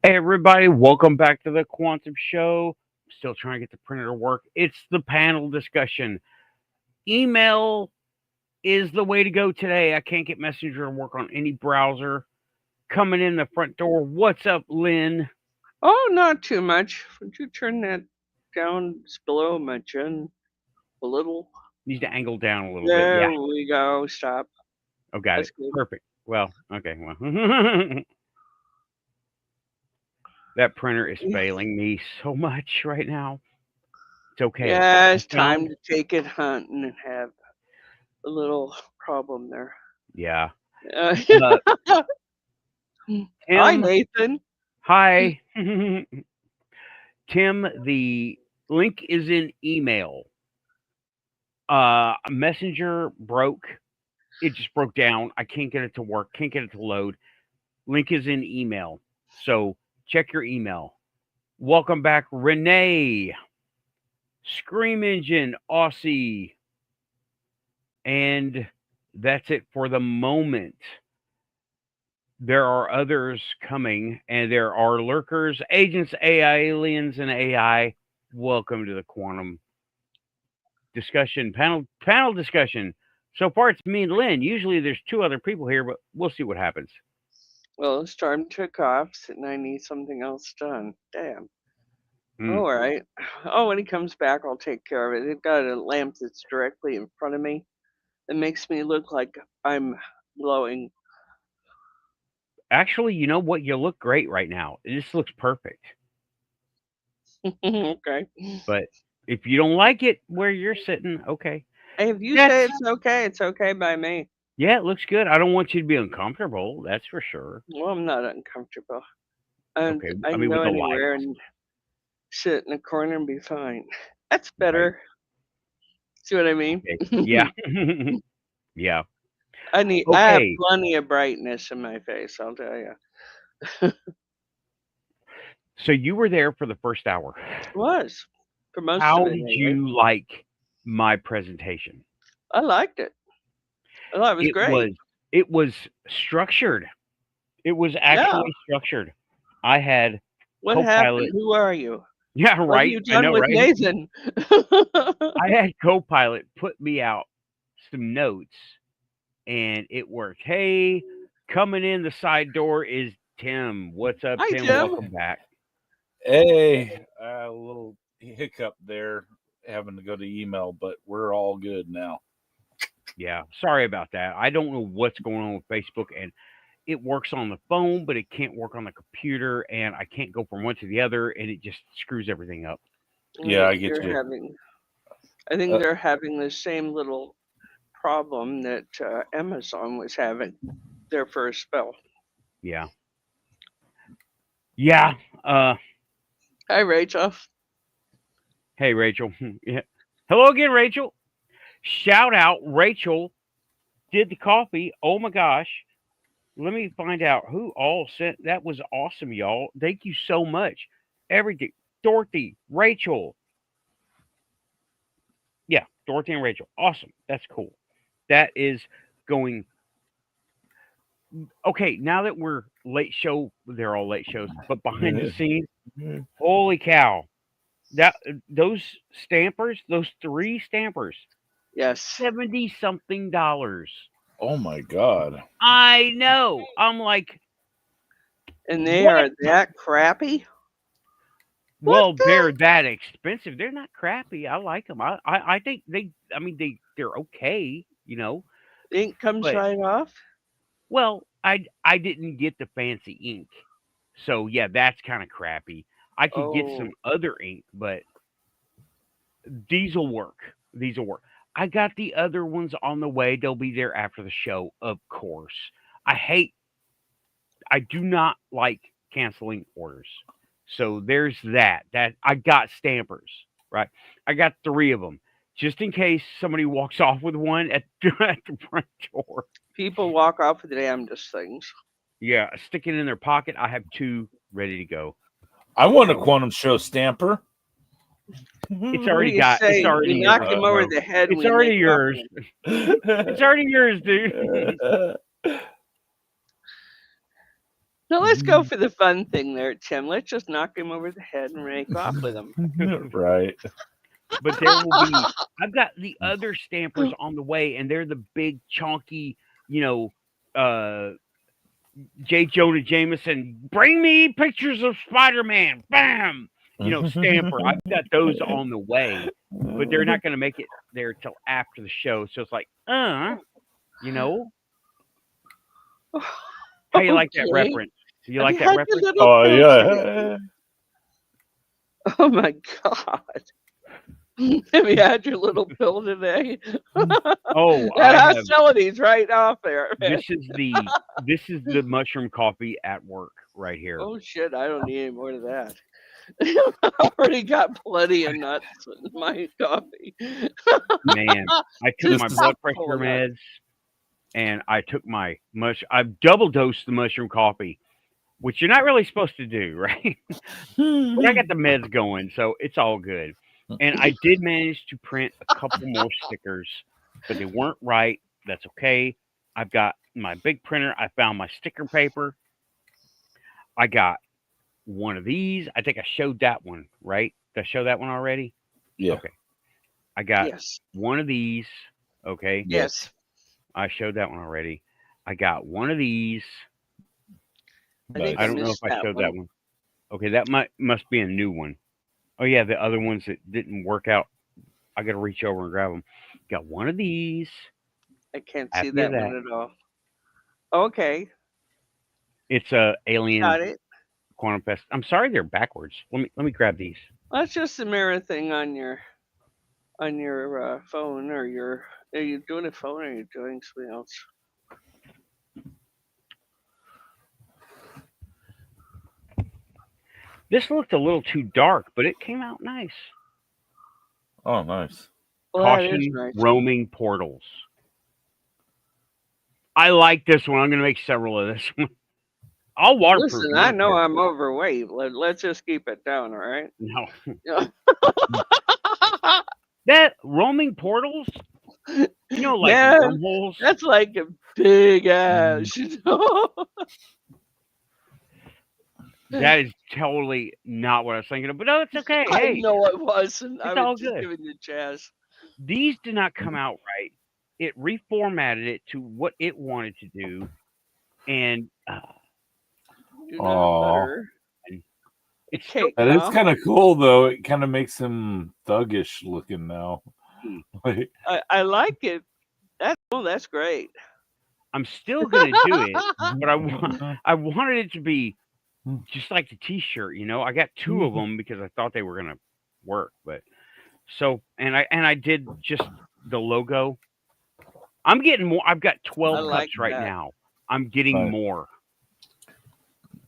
Hey everybody, welcome back to the Quantum Show. Still trying to get the printer to work. It's the panel discussion. Email is the way to go today. I can't get Messenger to work on any browser. Coming in the front door. What's up, Lynn? Oh, not too much. Would you turn that down just below my chin a little? Needs to angle down a little bit. Yeah. There we go. Stop. Oh, got it. That's good. Perfect. Well, okay. Well, that printer is failing me so much right now. It's okay. Yeah, I it's time found. to take it hunting and have a little problem there. Yeah. Uh, Uh, Hi, Tim. Nathan. Hi. Tim, the link is in email. Messenger broke. It just broke down. I can't get it to work. Can't get it to load. Link is in email. So check your email. Welcome back, Renee, Scream Engine, Aussie. And that's it for the moment. There are others coming, and there are lurkers, agents, AI, aliens, and AI. Welcome to the quantum discussion panel discussion. So far, it's me and Lynn. Usually, there's two other people here, but we'll see what happens. Well, Storm took off, and I need something else done. Damn. Mm, All right. Oh, when he comes back, I'll take care of it. They've got a lamp that's directly in front of me. It makes me look like I'm glowing. Actually, you know what? You look great right now. This looks perfect. Okay. But if you don't like it where you're sitting, okay. Hey, if you That's say it's okay by me. yeah, it looks good. I don't want you to be uncomfortable. That's for sure. Well, I'm not uncomfortable. And Okay, I I can mean go with the lights. anywhere and sit in a corner and be fine. That's Right. better. See what I mean? Okay. Yeah. Yeah. I have Okay. plenty of brightness in my face, I'll tell you. So you were there for the first hour. Was for most of How it did anyway. you like my presentation? I liked it. I thought it was It great. was it was structured. It was Yeah. actually structured. I had What happened? Copilot. Who are you? Yeah, What have right. you I done know, with right? Nathan? I had Copilot put me out some notes and it worked. Hey, coming in the side door is Tim. What's up, Hi, Tim? Tim. Welcome back. Hey, a little hiccup there having to go to email, but we're all good now. Yeah, sorry about that. I don't know what's going on with Facebook and it works on the phone, but it can't work on the computer and I can't go from one to the other and it just screws everything up. Yeah, I get They're you. having. I think Uh, they're having the same little problem that Amazon was having their first spell. Yeah. Yeah. Uh Hi, Rachel. hey Rachel. Yeah. Hello again, Rachel. Shout out Rachel did the coffee. Oh my gosh. Let me find out who all sent. That was awesome, y'all. Thank you so much. Everything. Dorothy, Rachel. Yeah, Dorothy and Rachel. Awesome. That's cool. That is going okay. Now that we're late show, they're all late shows, but behind the scenes, holy cow! That those stampers, those three stampers, Yes, $70 something. oh my God. I know. I'm like, and they what? are that crappy. What Well, the? they're that expensive. They're not crappy. I like them. I think they. I mean, they're okay. The ink comes But right off. well, I didn't get the fancy ink, so yeah, that's kind of crappy. I could get Oh, some other ink, but these will work. These will work. I got the other ones on the way. They'll be there after the show, of course. I hate. I do not like canceling orders. So there's that. That I got stampers, right? I got three of them, just in case somebody walks off with one at, at the front door. people walk off with the damnedest things. Yeah, stick it in their pocket. I have two ready to go. I want a So quantum show stamper. it's What do already you got. It's say? We already knock yours, him over bro. the head and It's we already make it off yours. again. It's already yours, dude. Now let's go for the fun thing there, Tim. Let's just knock him over the head and make off with him. Right. But there will be. I've got the other stampers on the way, and they're the big, chunky, J. Jonah Jameson. Bring me pictures of Spider-Man. Bam. Stamper. I've got those on the way, but they're not going to make it there till after the show. So it's like, you know. How you like that Okay. reference? Do you Have like you that had your reference? little Oh pill today? yeah. Oh my God. Have you had your little pill today? Oh, I That have. hostility's right off there, man. This is the mushroom coffee at work right here. Oh shit, I don't need any more of that. I already got plenty of nuts in my coffee. Man, I took This my is- blood Full pressure of nuts. meds, and I took I've double dosed the mushroom coffee, which you're not really supposed to do, right? But I got the meds going, so it's all good. And I did manage to print a couple more stickers, but they weren't right. That's okay. I've got my big printer. I found my sticker paper. I got one of these. I think I showed that one, right? Did I show that one already? Yeah. Okay. I got Yes. one of these. Okay. Yes. I showed that one already. I got one of these. I think I I don't know if missed I that showed one. that one. Okay, that must be a new one. Oh yeah, the other ones that didn't work out. I got to reach over and grab them. Got one of these. I can't Happy see of that that. one at all. Okay. It's a alien Got it. quantum pest. I'm sorry they're backwards. Let me grab these. That's just the mirror thing on your phone or your. Are you doing a phone or are you doing something else? This looked a little too dark, but it came out nice. Oh, nice. Well, that is Caution nice. roaming portals. I like this one. I'm going to make several of this one. I'll waterproof. Listen, them, I don't know care. I'm overweight. Let's just keep it down, all right? No. Yeah. That roaming portals, like Man, wormholes. that's like a big ass, you know? That is totally not what I was thinking of. But no, it's okay. I Hey, know it wasn't. I it's all was just good. giving you jazz. These did not come out right. It reformatted it to what it wanted to do, and Do not Aw. butter. it's Cake, That is huh? kind of cool, though. It kind of makes him thuggish looking now. Like, I like it. That's great. I'm still gonna do it, but I wanted it to be just like the T-shirt. I got two of them because I thought they were gonna work, but and I did just the logo. I'm getting more. I've got 12 like cups right that. now. I'm getting Nice. more,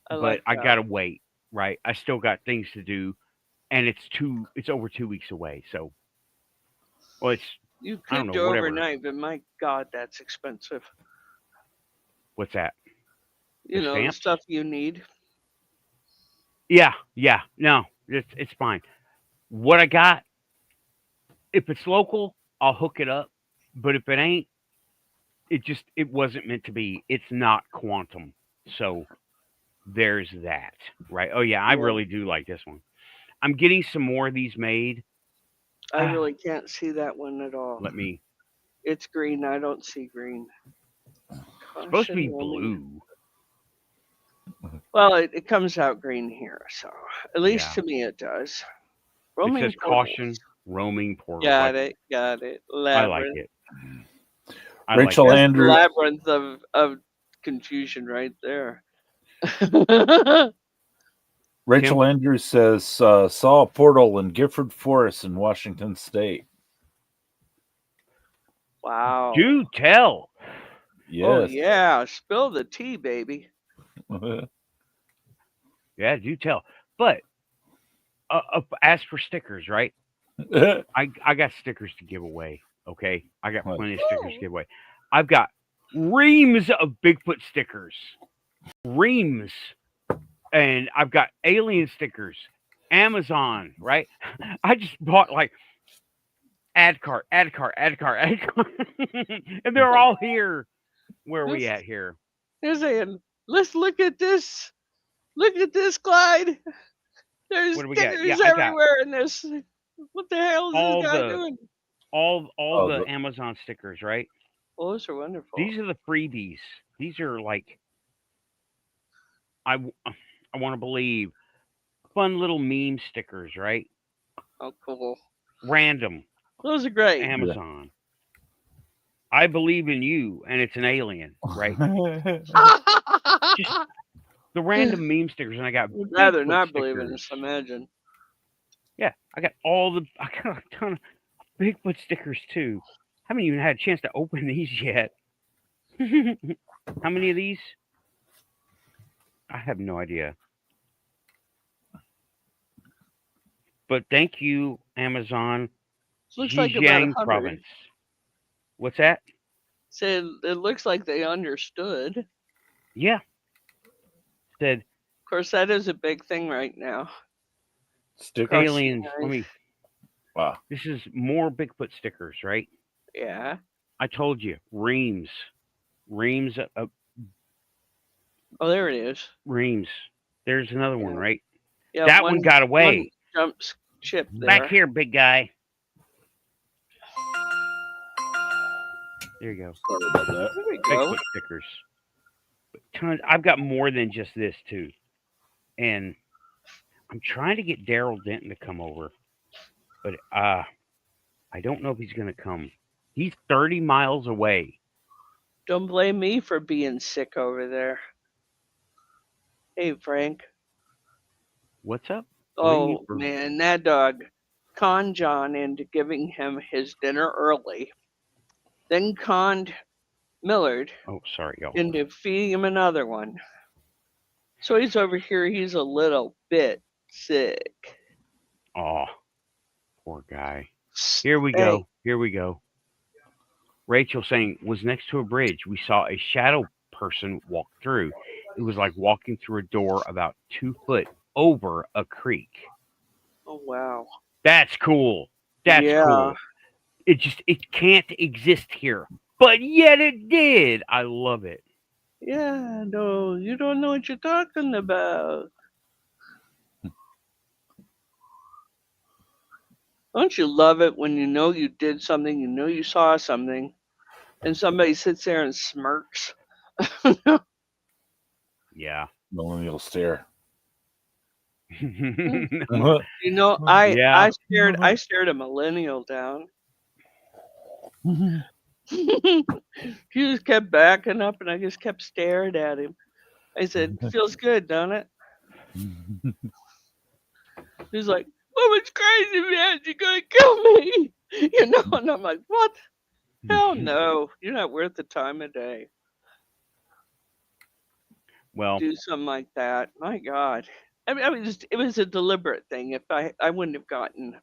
I but like I that. gotta wait. Right, I still got things to do, and it's over 2 weeks away. So, well, You I don't could know, do whatever. overnight, but my God, that's expensive. What's that? You The know, the stamps? stuff you need. Yeah. No, it's fine. What I got, if it's local, I'll hook it up. But if it ain't, it wasn't meant to be. It's not quantum. So there's that. Right. Oh yeah, I Yeah. really do like this one. I'm getting some more of these made. I really can't see that one at all. Let me. It's green. I don't see green. It's supposed to be Caution roaming. blue. Well, it comes out green here, so at least Yeah. to me it does. It Roaming says portals. caution roaming portal. Got Like, it. Got it. I like Labyrinth. it. I Rachel like that. That's the Andrews. labyrinth of confusion right there. Rachel Andrews says saw a portal in Gifford Forest in Washington State. Wow. Do tell. Yes. Oh yeah, spill the tea, baby. Yeah, do tell. But as for stickers, right? I got stickers to give away. Okay, I got plenty of stickers to give away. I've got reams of Bigfoot stickers, reams, and I've got alien stickers. Amazon, right? I just bought like ad cart, and they're all here. Where are we at here? You're saying Let's look at this. Look at this, Clyde. There's What do we got? Yeah, stickers I got everywhere in this. What the hell is this all guy the doing? all Oh, the the, Amazon stickers, right? Oh, those are wonderful. These are the freebies. These are like I want to believe fun little meme stickers, right? Oh, cool. Random Those are great. Amazon. I believe in you, and it's an alien, right? Just the random meme stickers, and I got Would rather Bigfoot not believe in stickers. this, imagine. Yeah, I got a ton of Bigfoot stickers too. Haven't even had a chance to open these yet. How many of these? I have no idea. But thank you, Amazon, Looks like about Zhejiang 100. province. What's that? Said it looks like they understood. Of Yeah. Said course, that is a big thing right now. stickers. Across the aliens. Let United- me. Wow. This is more Bigfoot stickers, right? Yeah. I told you, Reams. Reams. Oh, there it is. Reams. There's another one, Yeah. right? Yeah. That one got away. One jumps ship there. Back here, big guy. There you go. Sorry about that. There we go. Bigfoot stickers. Tons. I've got more than just this too, and I'm trying to get Daryl Denton to come over, but I don't know if he's gonna come. He's 30 miles away. Don't blame me for being sick over there. Hey, Frank. What's up? What do you need Oh, for- man, that dog conned John into giving him his dinner early, then conned Millard Oh, sorry, y'all. into feeding him another one. So he's over here, he's a little bit sick. Oh, poor guy. Here we go. Here we go. Rachel saying, was next to a bridge. We saw a shadow person walk through. It was like walking through a door about 2 foot over a creek. Oh, wow. That's cool. That's Yeah. cool. It can't exist here. But yet it did. I love it. Yeah, no, you don't know what you're talking about. Don't you love it when you know you did something, you know you saw something, and somebody sits there and smirks? Yeah. Millennial stare. You know, I stared a millennial down. He just kept backing up, and I just kept staring at him. I said, "Feels good, don't it?" He's like, "Oh, it's crazy, man! You're gonna kill me!" You know, and I'm like, "What? Hell no! You're not worth the time of day. Well, Do something like that. My God." I mean, it was a deliberate thing. If I wouldn't have gotten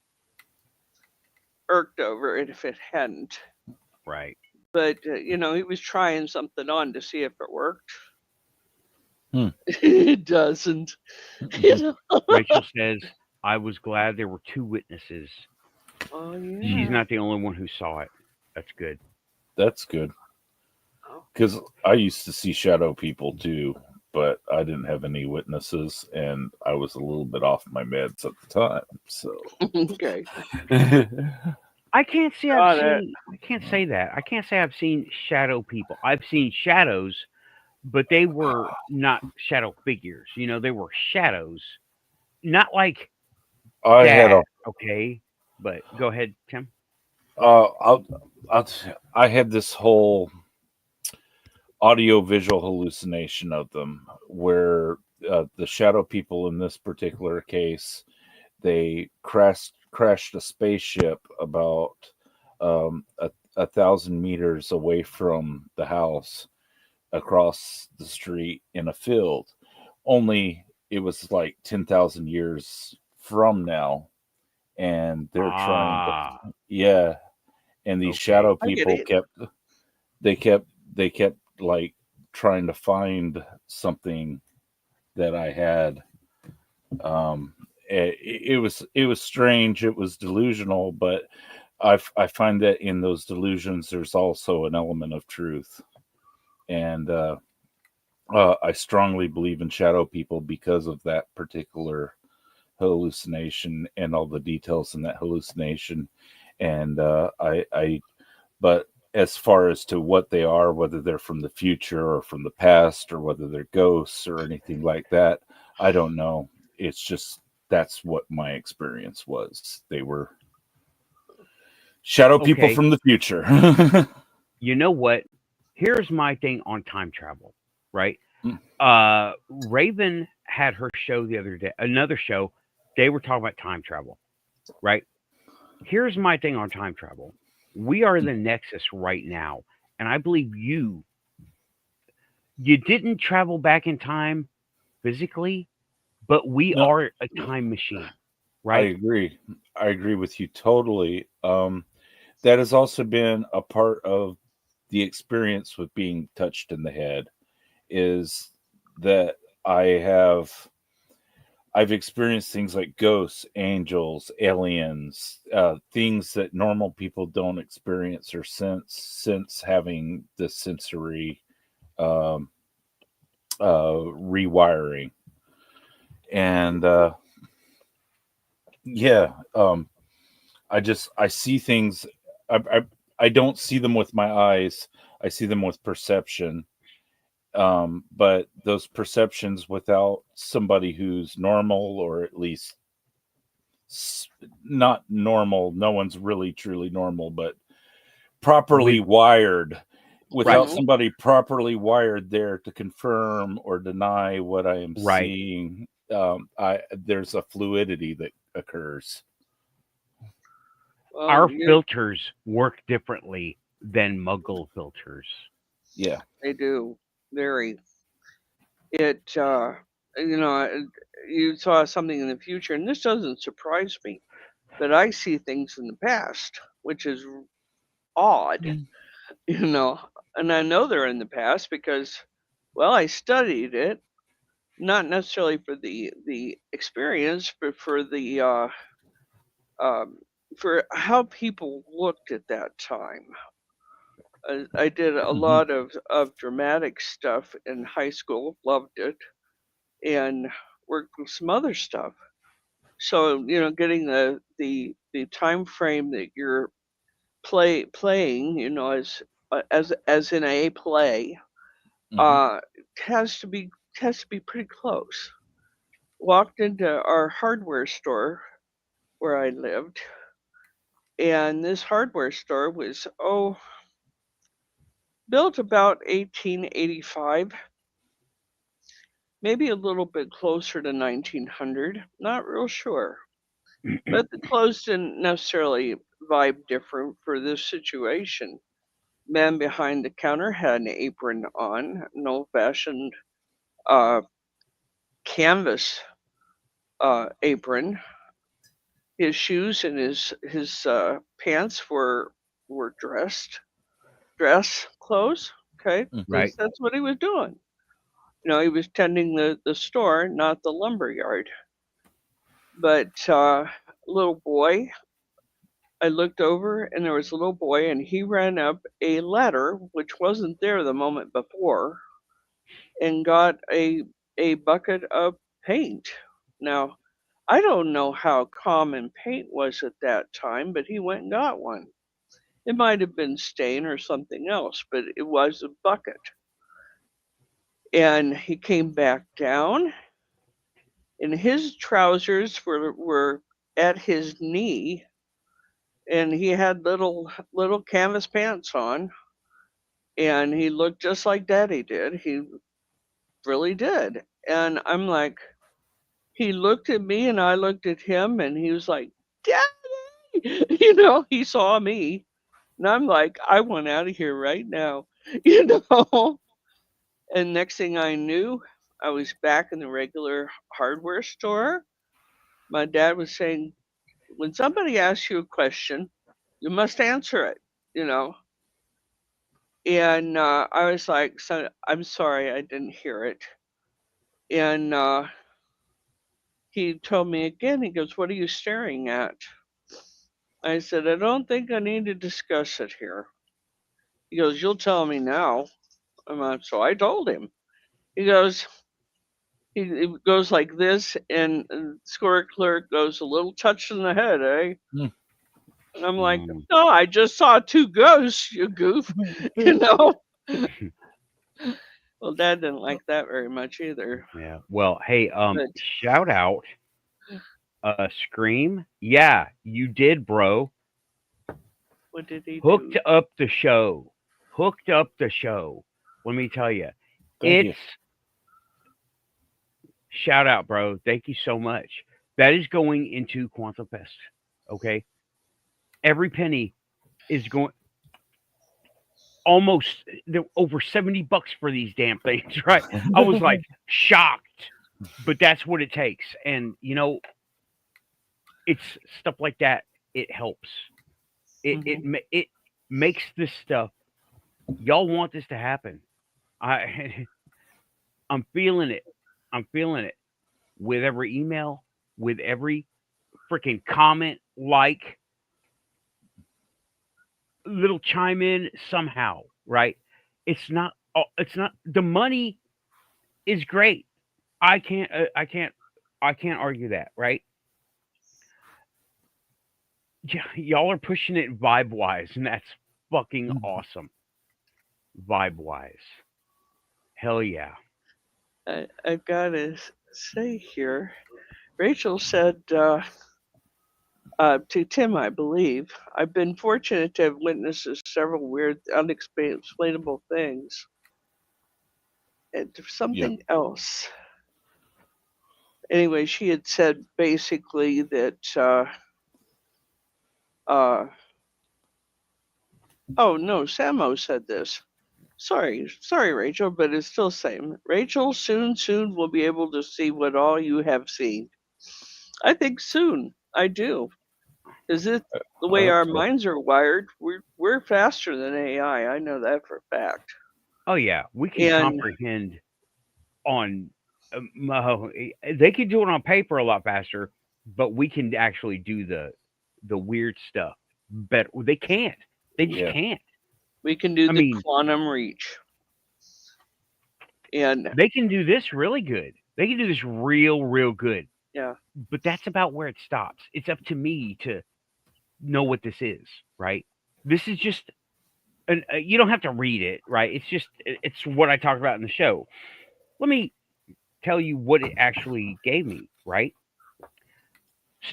irked over it if it hadn't. right. But you know, he was trying something on to see if it worked. Hmm. It doesn't. You know? Rachel says, I was glad there were 2 witnesses. Oh, yeah. She's not the only one who saw it. That's good. That's good. Because I used to see shadow people too, but I didn't have any witnesses, and I was a little bit off my meds at the time. So Okay. I can't say Got I've it. seen. I can't say that. I can't say I've seen shadow people. I've seen shadows, but they were not shadow figures. You know, they were shadows, not like I had that. a Okay, but go ahead, Tim. I had this whole audio visual hallucination of them where the shadow people in this particular case, they crashed a spaceship about 1,000 meters away from the house across the street in a field. Only it was like 10,000 years from now, and they're trying to, yeah. And these shadow I get people it. they kept like trying to find something that I had. It was strange. It was delusional, but I find that in those delusions, there's also an element of truth. And I strongly believe in shadow people because of that particular hallucination and all the details in that hallucination. And but as far as to what they are, whether they're from the future or from the past, or whether they're ghosts or anything like that, I don't know. It's just that's what my experience was. They were shadow people Okay, from the future. you know what? Here's my thing on time travel, right? Raven had her show the other day, another show. They were talking about time travel, right? Here's my thing on time travel. We are the nexus right now, and I believe you didn't travel back in time physically, but we No, are a time machine, I right? agree. I agree with you totally. That has also been a part of the experience with being touched in the head, is that I've experienced things like ghosts, angels, aliens, things that normal people don't experience or sense having the sensory um, rewiring. And yeah, I see things. I don't see them with my eyes. I see them with perception. But those perceptions without somebody who's normal, or at least not normal, no one's really truly normal, but properly We wired, right, without Mhm. somebody properly wired there to confirm or deny what I am right. seeing. I There's a fluidity that occurs. Well, Our filters work differently than Muggle filters. Yeah. they do very. It you know you saw something in the future, and this doesn't surprise me, but I see things in the past, which is odd, you know, and I know they're in the past because, well, I studied it, not necessarily for the experience, but um, for how people looked at that time. I did a Hmm. lot of dramatic stuff in high school, loved it, and worked with some other stuff. So getting the time frame that you're playing, as in a play, Hmm. uh, has to be has to be pretty close. Walked into our hardware store where I lived, and this hardware store was built about 1885, maybe a little bit closer to 1900. Not real sure, but the clothes didn't necessarily vibe different for this situation. Man behind the counter had an apron on, an old-fashioned uh, canvas apron. His shoes and his pants were dress clothes. Okay, Hmm. Right. that's what he was doing. He was tending the store, not the lumber yard. But little boy, I looked over and there was a little boy, and he ran up a ladder which wasn't there the moment before, and got a bucket of paint. Now, I don't know how common paint was at that time, but he went and got one. It might have been stain or something else, but it was a bucket. And he came back down, and his trousers were at his knee, and he had little canvas pants on, and he looked just like Daddy did. He really did. And I'm like, he looked at me and I looked at him, and he was like, Daddy! He saw me. And I'm like, I want out of here right now. You know? And next thing I knew, I was back in the regular hardware store. My dad was saying, when somebody asks you a question, you must answer it, you know? And I was like, son, I'm sorry, I didn't hear it. And he told me again, he goes, what are you staring at? I said, I don't think I need to discuss it here. He goes, you'll tell me now. So I told him. He goes, he goes like this, and score clerk goes, a little touch in the head, eh? Hmm. And I'm like, Mm. no, I just saw two ghosts, you goof. You know? Well, Dad didn't like that very much either. Yeah. Well, hey, But shout out, Scream. Yeah, you did, bro. what did he Hooked do? up the show. Hooked up the show. Let me tell you, Thank it's you. shout out, bro. Thank you so much. That is going into Quantum Fest. Okay, every penny is going. Almost they're over $70 for these damn things, right? I was like shocked, but that's what it takes, and it's stuff like that. It helps. It makes this stuff. Y'all want this to happen. I I'm feeling it. I'm feeling it with every email, with every freaking comment, like little chime in somehow, right? It's not the money is great. I can't argue that, right? Y'all are pushing it vibe wise, and that's fucking awesome. Vibe wise, hell yeah. I've got to say here, Rachel said to Tim, I believe, I've been fortunate to have witnessed several weird, unexplainable things. And Yep. something else. Anyway, she had said basically that, uh, oh no, Samo said this. Sorry, Rachel, but it's still the same. Rachel, soon will be able to see what all you have seen. I think soon. I do. Is it the I way hope our so. minds are wired? We're faster than AI. I know that for a fact. Oh yeah, we can And comprehend on. They can do it on paper a lot faster, but we can actually do the weird stuff better. They can't. They just Yeah. can't. we can do I the mean, quantum reach. And they can do this really good. They can do this real good. yeah, But that's about where it stops. It's up to me to know what this is, right? This is just and you don't have to read it, right? It's what I talked about in the show. Let me tell you what it actually gave me, right?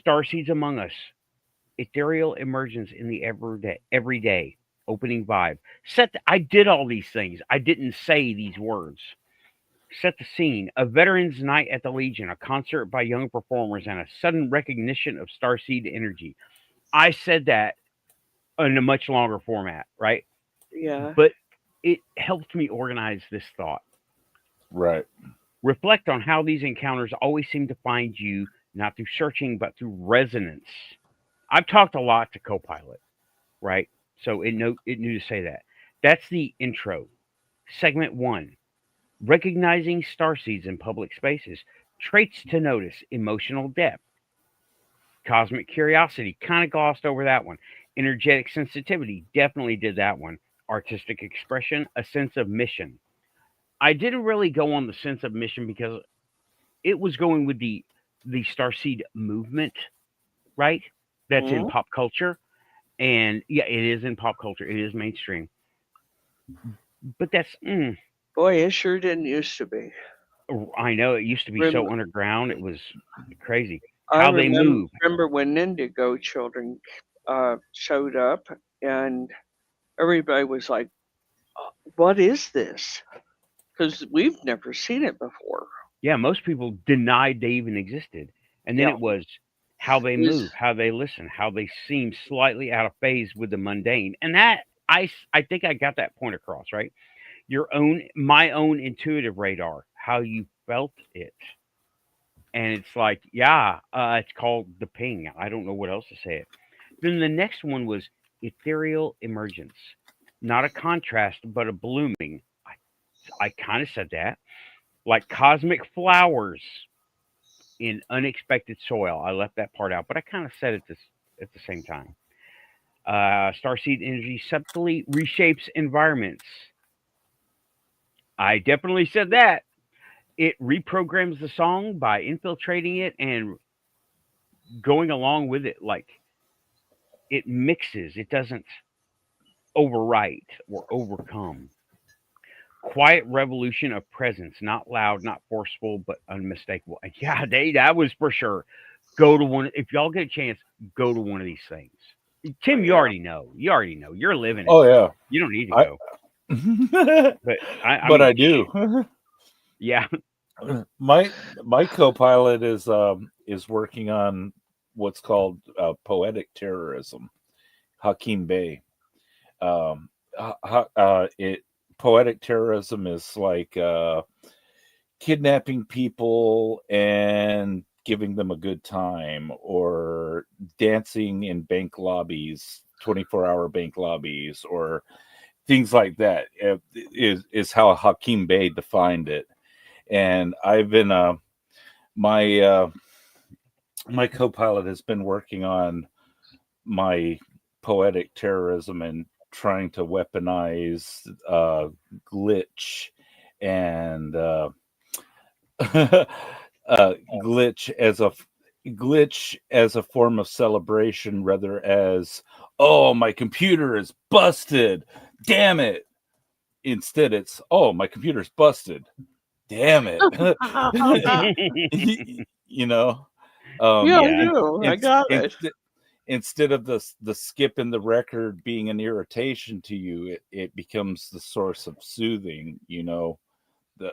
Starseeds among us, ethereal emergence in the everyday opening vibe. I did all these things. I didn't say these words. Set the scene. A veterans' night at the Legion, a concert by young performers, and a sudden recognition of starseed energy. I said that in a much longer format, right? yeah, But it helped me organize this thought. Right. Reflect on how these encounters always seem to find you, not through searching, but through resonance. I've talked a lot to Copilot, right? So it knew to say that. That's the intro. Segment one: recognizing starseeds in public spaces. Traits to notice: emotional depth, cosmic curiosity. Kind of glossed over that one. Energetic sensitivity. Definitely did that one. Artistic expression. A sense of mission. I didn't really go on the sense of mission because it was going with the starseed movement, right? That's in mm, pop culture, and yeah, it is in pop culture. It is mainstream, but boy, it sure didn't used to be. I know it used to be Rem- so underground. It was crazy I how they move. remember when Indigo children showed up, and everybody was like, "What is this?" Because we've never seen it before. Yeah, most people denied they even existed, and then Yeah, it was how they it was. move, how they listen, how they seem slightly out of phase with the mundane, and that I think I got that point across, right? My own intuitive radar, how you felt it. And it's like, yeah, it's called the ping. I don't know what else to say it. Then the next one was ethereal emergence, not a contrast, but a blooming. I kind of said that, like cosmic flowers in unexpected soil. I left that part out, but I kind of said it this at the same time. Starseed energy subtly reshapes environments. I definitely said that. it reprograms the song by infiltrating it and going along with it. Like it mixes, it doesn't overwrite or overcome. Quiet revolution of presence, not loud, not forceful, but unmistakable. And yeah, that was for sure. Go to one if y'all get a chance. Go to one of these things. Tim, you Yeah. already know. You already know. You're living it. Oh yeah, You don't need to I. go. But I But mean, I do. yeah. My co-pilot is working on what's called poetic terrorism. Hakim Bey. It poetic terrorism is like kidnapping people and giving them a good time, or dancing in bank lobbies, 24-hour bank lobbies, or things like that. Is how Hakim Bey defined it. And I've been my my co-pilot has been working on my poetic terrorism and trying to weaponize glitch and glitch as a glitch as a form of celebration, rather as, oh, my computer is busted, damn it. Instead it's, oh, my computer's busted, damn it. You know, Yeah, I Yeah. do. I got it. instead of the skip in the record being an irritation to you, it becomes the source of soothing. You know, the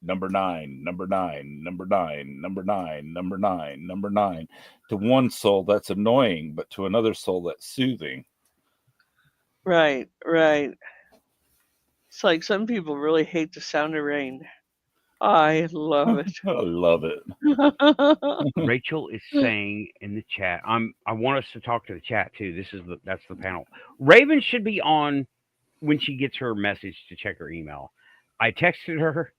number nine, number nine, number nine, number nine, number nine, number nine. To one soul, that's annoying, but to another soul, that's soothing. Right, right. It's like some people really hate the sound of rain. I love it. I love it. Rachel is saying in the chat. I want us to talk to the chat too. That's the panel. Raven should be on when she gets her message to check her email. I texted her.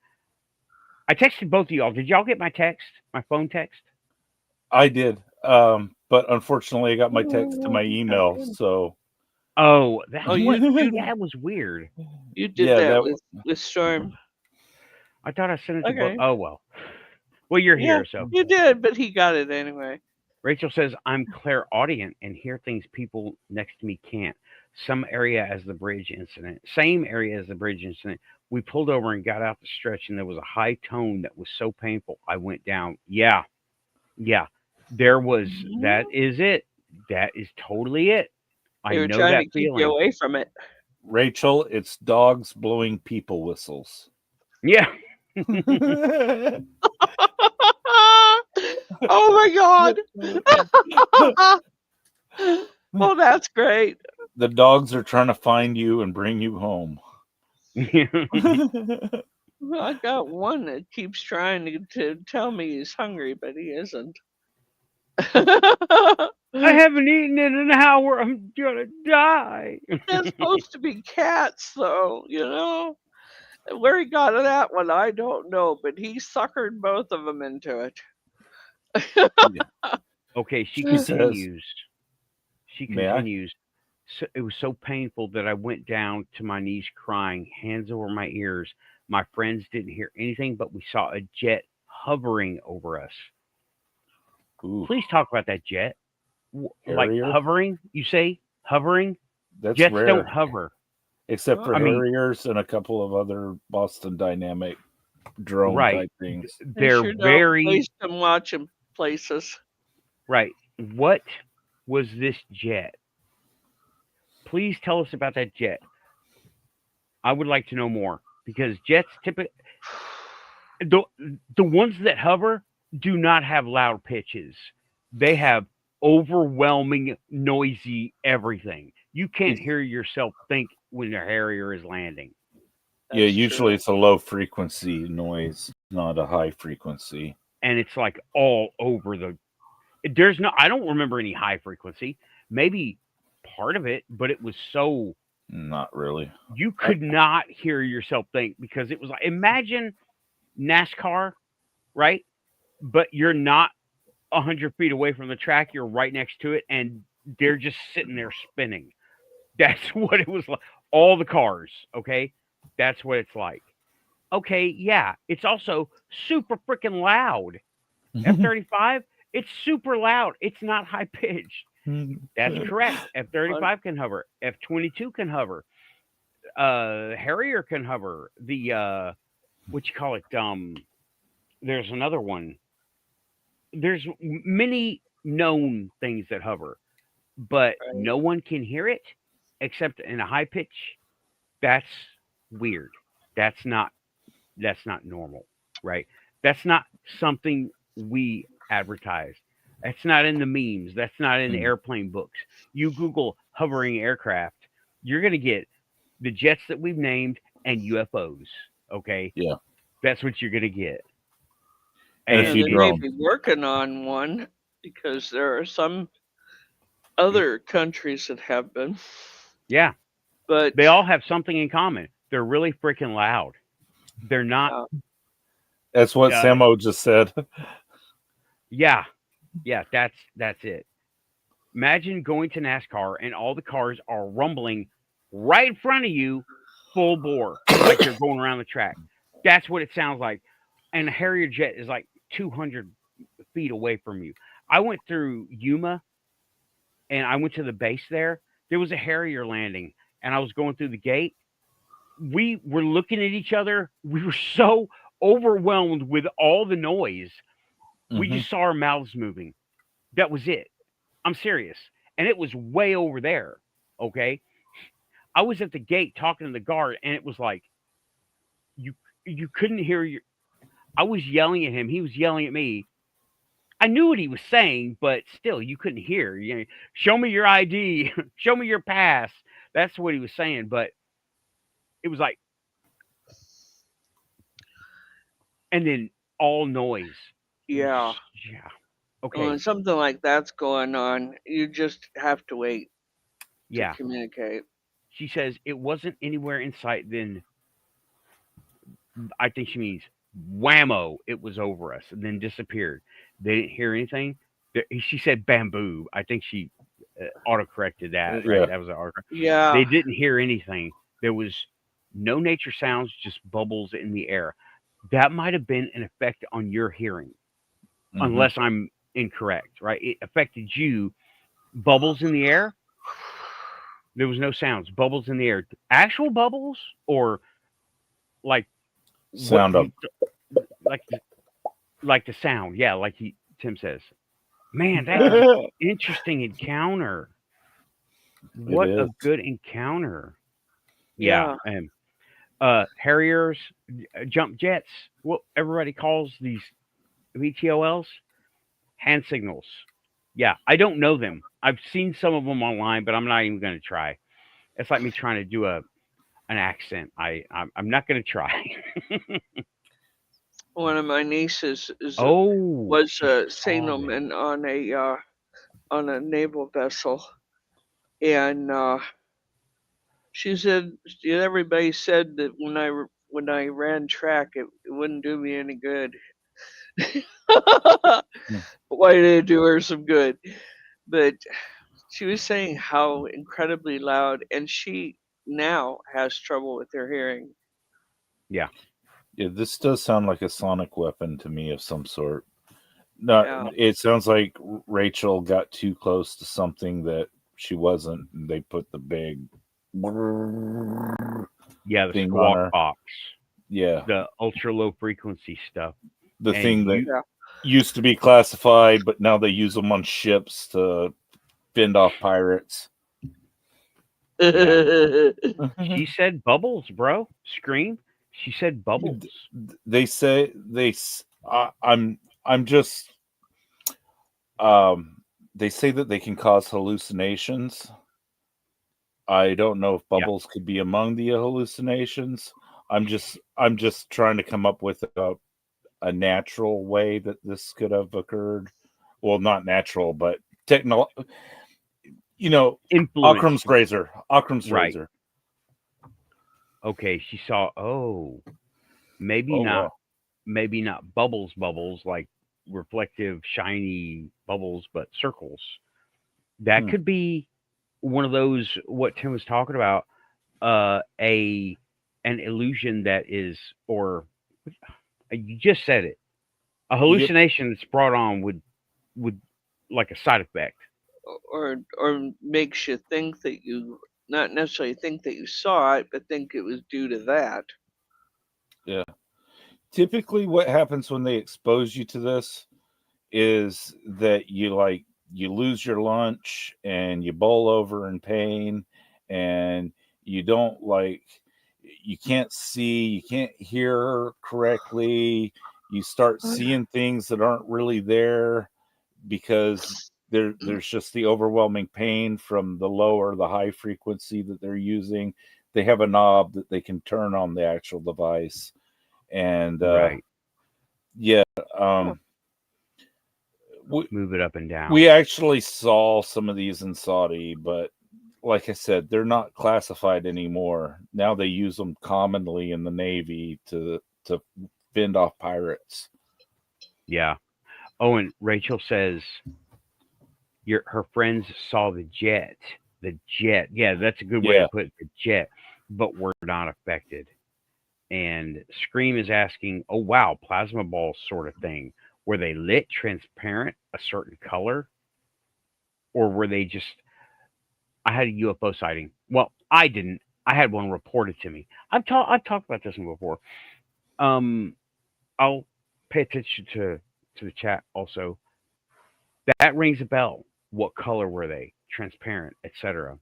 I texted both of y'all. Did y'all get my text? My phone text? I did, but unfortunately, I got my text to my email. So Oh, that's Oh, what, you dude. That was weird. you did yeah, that that with Storm. I thought I sent it to both. Okay. Oh well. Well, you're Yeah, here, so you did, but he got it anyway. Rachel says, I'm clairaudient and hear things people next to me can't. Some area as the bridge incident. Same area as the bridge incident. We pulled over and got out the stretch, and there was a high tone that was so painful. I went down. Yeah. Yeah. There was, that is it. That is totally it. I They were know trying that to keep you feeling. away from it. Rachel, it's dogs blowing people whistles. Yeah. Oh my god. Oh, that's great. The dogs are trying to find you and bring you home. I got one that keeps trying to tell me he's hungry, but he isn't. I haven't eaten in an hour. I'm gonna die. That's supposed to be cats, though, you know? Where he got that one, I don't know, but he suckered both of them into it. Okay, she She says, continues. She May I? continues. So, it was so painful that I went down to my knees crying, hands over my ears. My friends didn't hear anything, but we saw a jet hovering over us. Ooh, Please talk about that jet. Like Harrier? hovering, you say? Hovering? That's Jets rare. don't hover. Except for I mean, Harriers and a couple of other Boston Dynamic drone right. type things. They They're sure don't very waste them watching places. right. What was this jet? Please tell us about that jet. I would like to know more because jets typically the ones that hover do not have loud pitches. They have overwhelming, noisy everything. You can't hear yourself think when a Harrier is landing. Yeah, That's usually true. it's a low frequency noise, not a high frequency. And it's like all over the. There's no. I don't remember any high frequency. Maybe part of it, but it was so Not really. you could not hear yourself think because it was like imagine NASCAR, right? But you're not 100 feet away from the track. You're right next to it, and they're just sitting there spinning. That's what it was like. All the cars, okay? That's what it's like. Okay, yeah. It's also super freaking loud. F-35, it's super loud. It's not high pitched. That's correct. F-35 can hover. F-22 can hover. Harrier can hover. The what you call it? There's another one. There's many known things that hover, but Right. no one can hear it except in a high pitch. That's weird. That's not that's not normal, right? That's not something we advertise. That's not in the memes. That's not in the airplane books. You Google hovering aircraft, you're going to get the jets that we've named and UFOs. Okay, Yeah. that's what you're going to get. And a And And few they may it, drones. be working on one because there are some other countries that have been, yeah, but they all have something in common. They're really freaking loud. They're not. uh, That's what Uh, Samo just said. yeah, yeah. That's it. Imagine going to NASCAR and all the cars are rumbling right in front of you, full bore, like you're going around the track. That's what it sounds like. And a Harrier jet is like 200 feet away from you. I went through Yuma and I went to the base there. There was a Harrier landing, and I was going through the gate. We were looking at each other. We were so overwhelmed with all the noise. We Hmm. just saw our mouths moving. That was it. I'm serious. And it was way over there. Okay. I was at the gate talking to the guard, and it was like you you couldn't hear your. I was yelling at him. He was yelling at me. I knew what he was saying, but still, you couldn't hear. You know, show me your ID. Show me your pass. That's what he was saying. But it was like, and then all noise. yeah, Yeah. when Okay. something like that's going on, you just have to wait to Yeah. communicate. She says it wasn't anywhere in sight. Then I think she means whammo. It was over us and then disappeared. They didn't hear anything. She said bamboo. I think she autocorrected that. Right. Yeah. That was an auto. They Yeah, didn't hear anything. There was no nature sounds, just bubbles in the air. That might have been an effect on your hearing, Hmm. unless I'm incorrect, right? It affected you. Bubbles in the air. There was no sounds. Bubbles in the air. Actual bubbles, or like what Sound up. you like, like the sound. Yeah, like Tim says. Man, that's an It interesting encounter. What a is. good encounter. Yeah, yeah, and Harriers, jump jets. What everybody calls these VTOLs, hand signals. Yeah, I don't know them. I've seen some of them online, but I'm not even going to try. It's like me trying to do an accent. I'm not going to try. one of my nieces Oh, was she a saw them. sailorman on a naval vessel, and she said everybody said that when I ran track, it wouldn't do me any good. Why did it do her some good? But she was saying how incredibly loud, and she now has trouble with her hearing. Yeah, Yeah, this does sound like a sonic weapon to me of some sort. Not. Yeah, It sounds like Rachel got too close to something that she wasn't. And they put the big yeah, the thing on squawk her. box, Yeah, the ultra low frequency stuff, the and thing that you. yeah. used to be classified, but now they use them on ships to fend off pirates. Yeah, she said bubbles, bro. Scream. She said bubbles. They say I'm just um they say that they can cause hallucinations. I don't know if Yeah, bubbles could be among the hallucinations. I'm just trying to come up with a natural way that this could have occurred. Well, not natural, but techno. You know, influenced. Occam's razor. Occam's Right. razor. Okay, she saw. Oh, maybe Oh not. wow. Maybe not bubbles like reflective, shiny bubbles, but circles. That Hmm. could be one of those what Tim was talking about. A an illusion that is, or you just said it, a Yep. hallucination that's brought on would like a side effect. or makes you think that you not necessarily think that you saw it, but think it was due to that. Yeah. Typically, what happens when they expose you to this is that you lose your lunch and you bowl over in pain, and you don't you can't see, you can't hear correctly. You start seeing things that aren't really there because there's just the overwhelming pain from the low or the high frequency that they're using. They have a knob that they can turn on the actual device, and Right. yeah, Huh. Move it up and down. we actually saw some of these in Saudi, but like I said, they're not classified anymore. Now they use them commonly in the Navy to fend off pirates. Yeah. Oh, and Rachel says her friends saw the jet. The jet. Yeah, that's a good way Yeah. to put it. The jet, but we're not affected. And Scream is asking, "Oh wow, plasma ball sort of thing. Were they lit transparent a certain color, or were they just?" I had a UFO sighting. Well, I didn't. I had one reported to me. I've talked about this one before. Um, I'll pay attention to the chat also. That rings a bell. What color were they? Transparent, etc.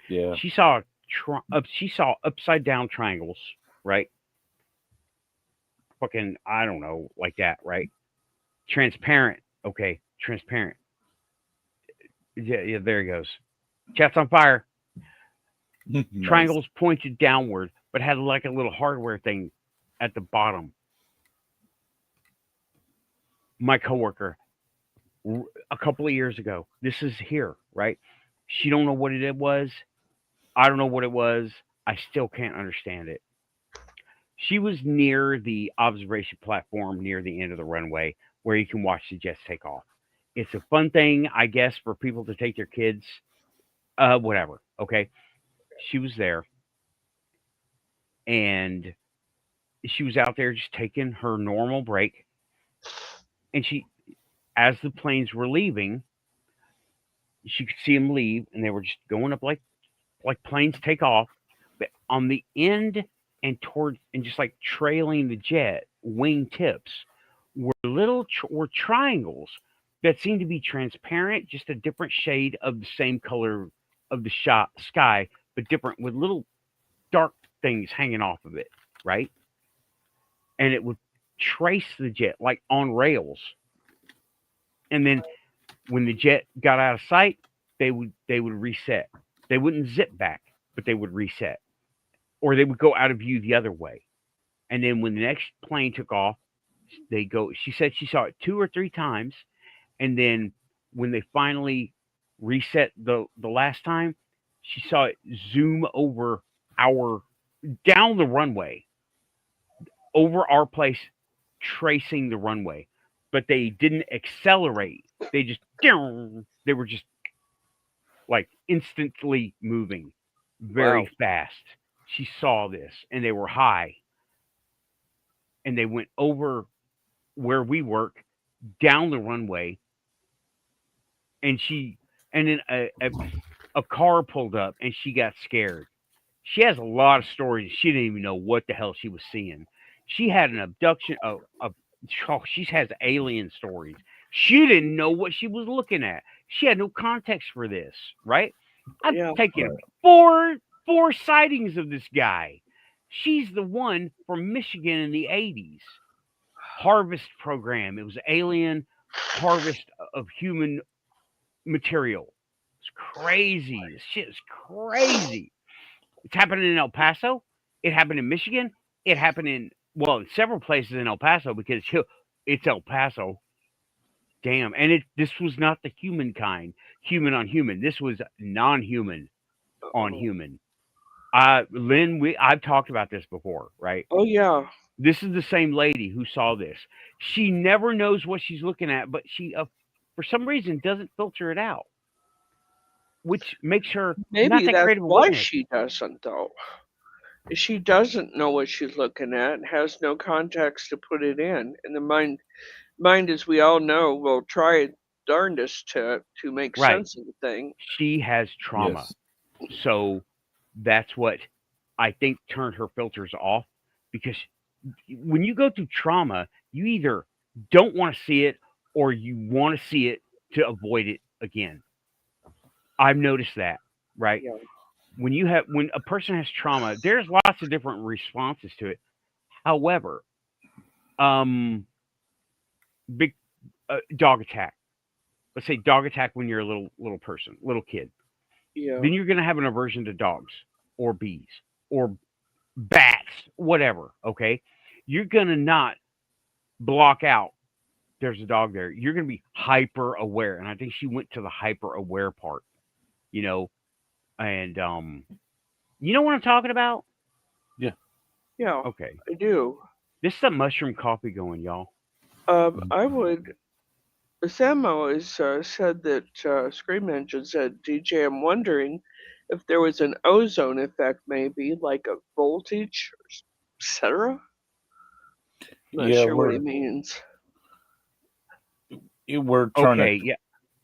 Yeah. She saw upside down triangles, right? Fucking I don't know, like that, right? Transparent. Okay, transparent. Yeah, yeah. There he goes. Chat's on fire. Nice. Triangles pointed downward, but had like a little hardware thing at the bottom. My coworker, a couple of years ago. This is here, right? She don't know what it was. I don't know what it was. I still can't understand it. She was near the observation platform near the end of the runway where you can watch the jets take off. It's a fun thing, I guess, for people to take their kids. Whatever. Okay. She was there and she was out there just taking her normal break. And as the planes were leaving, she could see them leave and they were just going up like planes take off. But on the end and towards and just like trailing the jet wing tips were triangles that seemed to be transparent, just a different shade of the same color of the sky, but different with little dark things hanging off of it, right? And it would trace the jet like on rails. And then when the jet got out of sight, they would reset. They wouldn't zip back, but they would reset, or they would go out of view the other way. And then when the next plane took off, they go. She said she saw it 2 or 3 times, and then when they finally reset the last time, she saw it zoom over our down the runway over our place, tracing the runway. But they didn't accelerate. They were just like instantly moving very Wow. fast. She saw this and they were high and they went over where we work down the runway and then a car pulled up and she got scared. She has a lot of stories. She didn't even know what the hell she was seeing. She had an abduction. She has alien stories. She didn't know what she was looking at. She had no context for this, right? I've Yeah. taken four sightings of this guy. She's the one from Michigan in the 80s. Harvest program. It was alien harvest of human material. It's crazy. This shit is crazy. It's happening in El Paso. It happened in Michigan. It happened in several places in El Paso because it's El Paso. Damn. And this was not the humankind, human on human. This was non-human on Oh, human. Lynn, I've talked about this before, right? oh yeah. This is the same lady who saw this. She never knows what she's looking at, but she, for some reason, doesn't filter it out, which makes her not Maybe that that's great of a why witness. she doesn't, though. she doesn't know what she's looking at, has no context to put it in, and the mind, as we all know, will try its darndest to make Right. sense of the thing. She has trauma. Yes. So that's what I think turned her filters off because when you go through trauma, you either don't want to see it or you want to see it to avoid it again. I've noticed that, right? Yeah. When a person has trauma, there's lots of different responses to it. However, um, big dog attack. Let's say dog attack when you're a little person, little kid. Yeah. Then you're going to have an aversion to dogs or bees or bats, whatever. Okay, you're going to not block out. There's a dog there. You're going to be hyper aware, and I think she went to the hyper aware part. You know, and you know what I'm talking about? Yeah. Yeah, Okay, I do. this is the mushroom coffee going, y'all. I would. Sam always said that Scream Engine said, DJ, I'm wondering if there was an ozone effect, maybe like a voltage, etc. Not Yeah, sure what he means. we're trying to Okay, yeah,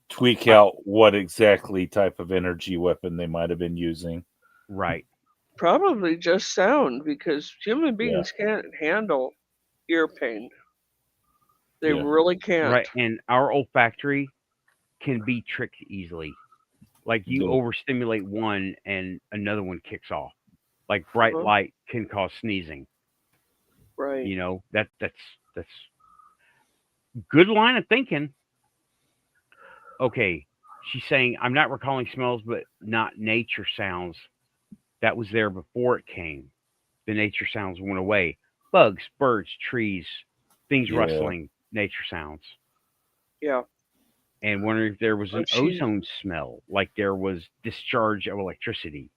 tweak I, out what exactly type of energy weapon they might have been using. right. Probably just sound because human Yeah. beings can't handle ear pain. They Yeah. really can't. Right, and our olfactory can be tricked easily. Like you The, overstimulate one and another one kicks off. Like bright Huh? light can cause sneezing. Right. You know, that's good line of thinking. Okay. She's saying I'm not recalling smells but not nature sounds that was there before it came. The nature sounds went away. Bugs, birds, trees, things yeah. rustling, nature sounds. Yeah. And wondering if there was Well, an ozone smell, like there was discharge of electricity.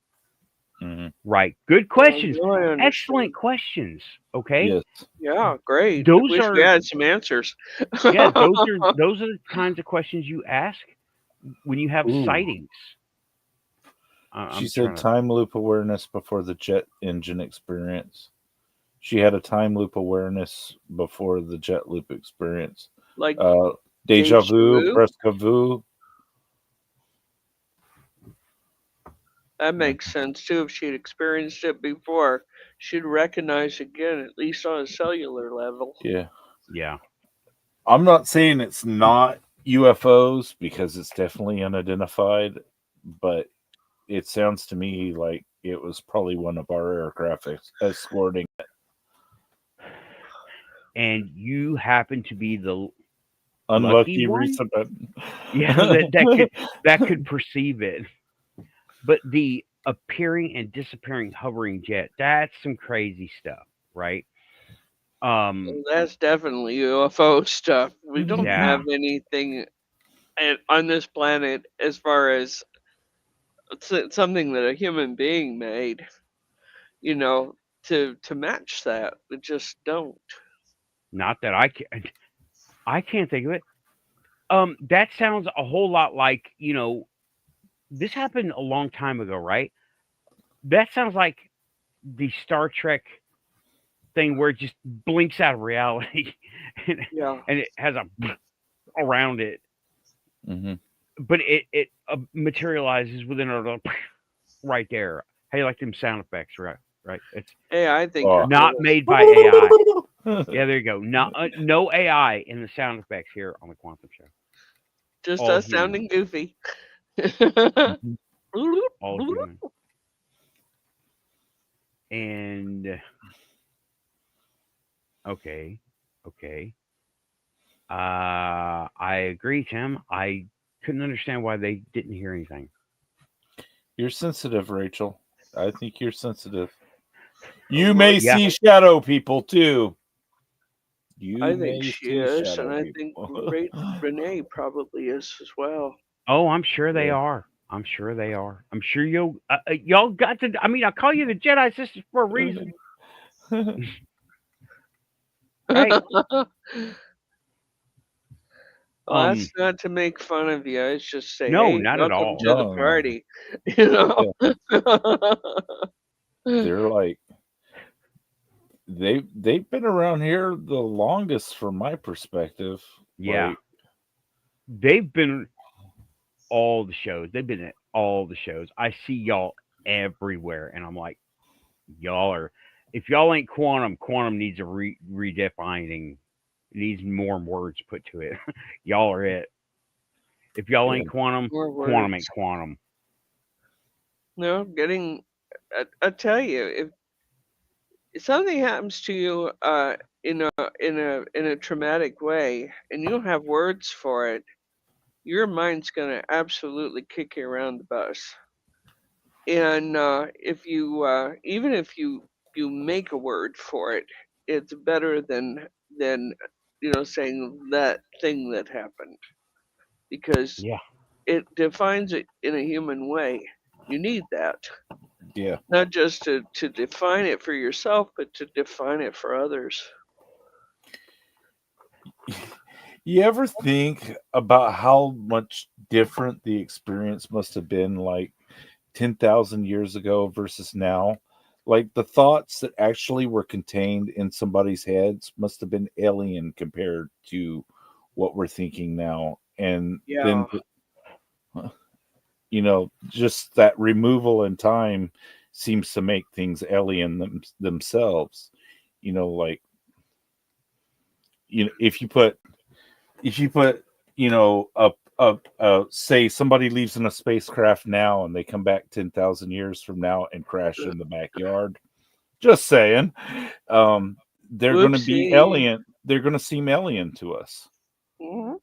Mhm. Right. Good I questions. really understand. Excellent questions. Okay. Yes. Yeah, great. I Those wish we are had some answers. yeah, those are the kinds of questions you ask when you have Ooh. sightings. She I'm said trying to time loop awareness before the jet engine experience. She had a time loop awareness before the jet loop experience. Like Deja deja vu, vu? presque vu. That makes sense too. If she'd experienced it before, she'd recognize again, at least on a cellular level. Yeah. yeah. I'm not saying it's not UFOs because it's definitely unidentified, but it sounds to me like it was probably one of our aircraft escorting. And you happen to be the lucky Unlucky one? recent. Yeah, that could perceive it. But the appearing and disappearing hovering jet, that's some crazy stuff, right? Um That's definitely UFO stuff. We don't yeah, have anything on this planet as far as something that a human being made, you know, to match that. We just don't. not that I can't think of it. That sounds a whole lot like, this happened a long time ago, right? That sounds like the Star Trek thing where it just blinks out of reality and, Yeah. and it has a around it, Mm-hmm. but it materializes within a right there. How you like them sound effects, right? Right. It's Hey, I think you're not cool. made by AI. Yeah, there you go. Not no AI in the sound effects here on the Quantum Show. Just All us human. sounding goofy. All human. And okay, okay. I agree, Tim. I couldn't understand why they didn't hear anything. You're sensitive, Rachel. I think you're sensitive. You Well, may Yeah. see shadow people too. I You think may she see is, and shadow I think people. Renee probably is as well. Oh, I'm sure they Yeah. are. I'm sure they are. I'm sure y'all got to. I mean, I call you the Jedi sisters for a reason, right? Well, Um, that's not to make fun of you. It's just say, no, hey, not at welcome all. to the No, no. party. You know. Yeah. They're like they've been around here the longest from my perspective. Yeah, Like, they've been all the shows. They've been at all the shows. I see y'all everywhere, and I'm like, y'all are. If y'all ain't quantum, quantum needs a redefining. It needs more words put to it. Y'all are it. If y'all yeah, ain't quantum, More quantum words. ain't quantum. No, getting. I tell you, if something happens to you, in a traumatic way, and you don't have words for it, your mind's gonna absolutely kick you around the bus. And if you even if you make a word for it, it's better than saying that thing that happened, because Yeah. it defines it in a human way. You need that, yeah. not just to define it for yourself, but to define it for others. You ever think about how much different the experience must have been like 10,000 years ago versus now? Like the thoughts that actually were contained in somebody's heads must have been alien compared to what we're thinking now. And then, Yeah. just that removal in time seems to make things alien themselves. Like, if you put say somebody leaves in a spacecraft now and they come back 10,000 years from now and crash in the backyard, just saying, they're going to be Whoopsie. alien. They're going to seem alien to us. Mhm.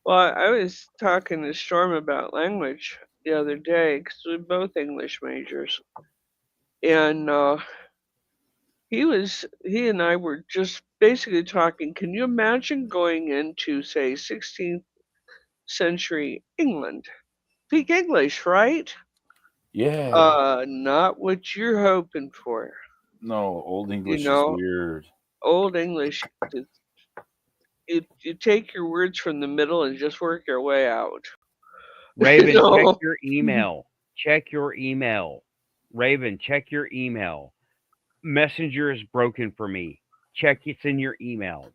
Well, I was talking to Storm about language the other day because we're both English majors, and he and I were just basically talking. Can you imagine going into, say, 16th century England? Speak English, right? Yeah. Not what you're hoping for. No, old You English is know, weird. old English. You take your words from the middle and just work your way out. you Raven, check know. your email. Check your email. Raven, check your email. Messenger is broken for me. Check it's in your email.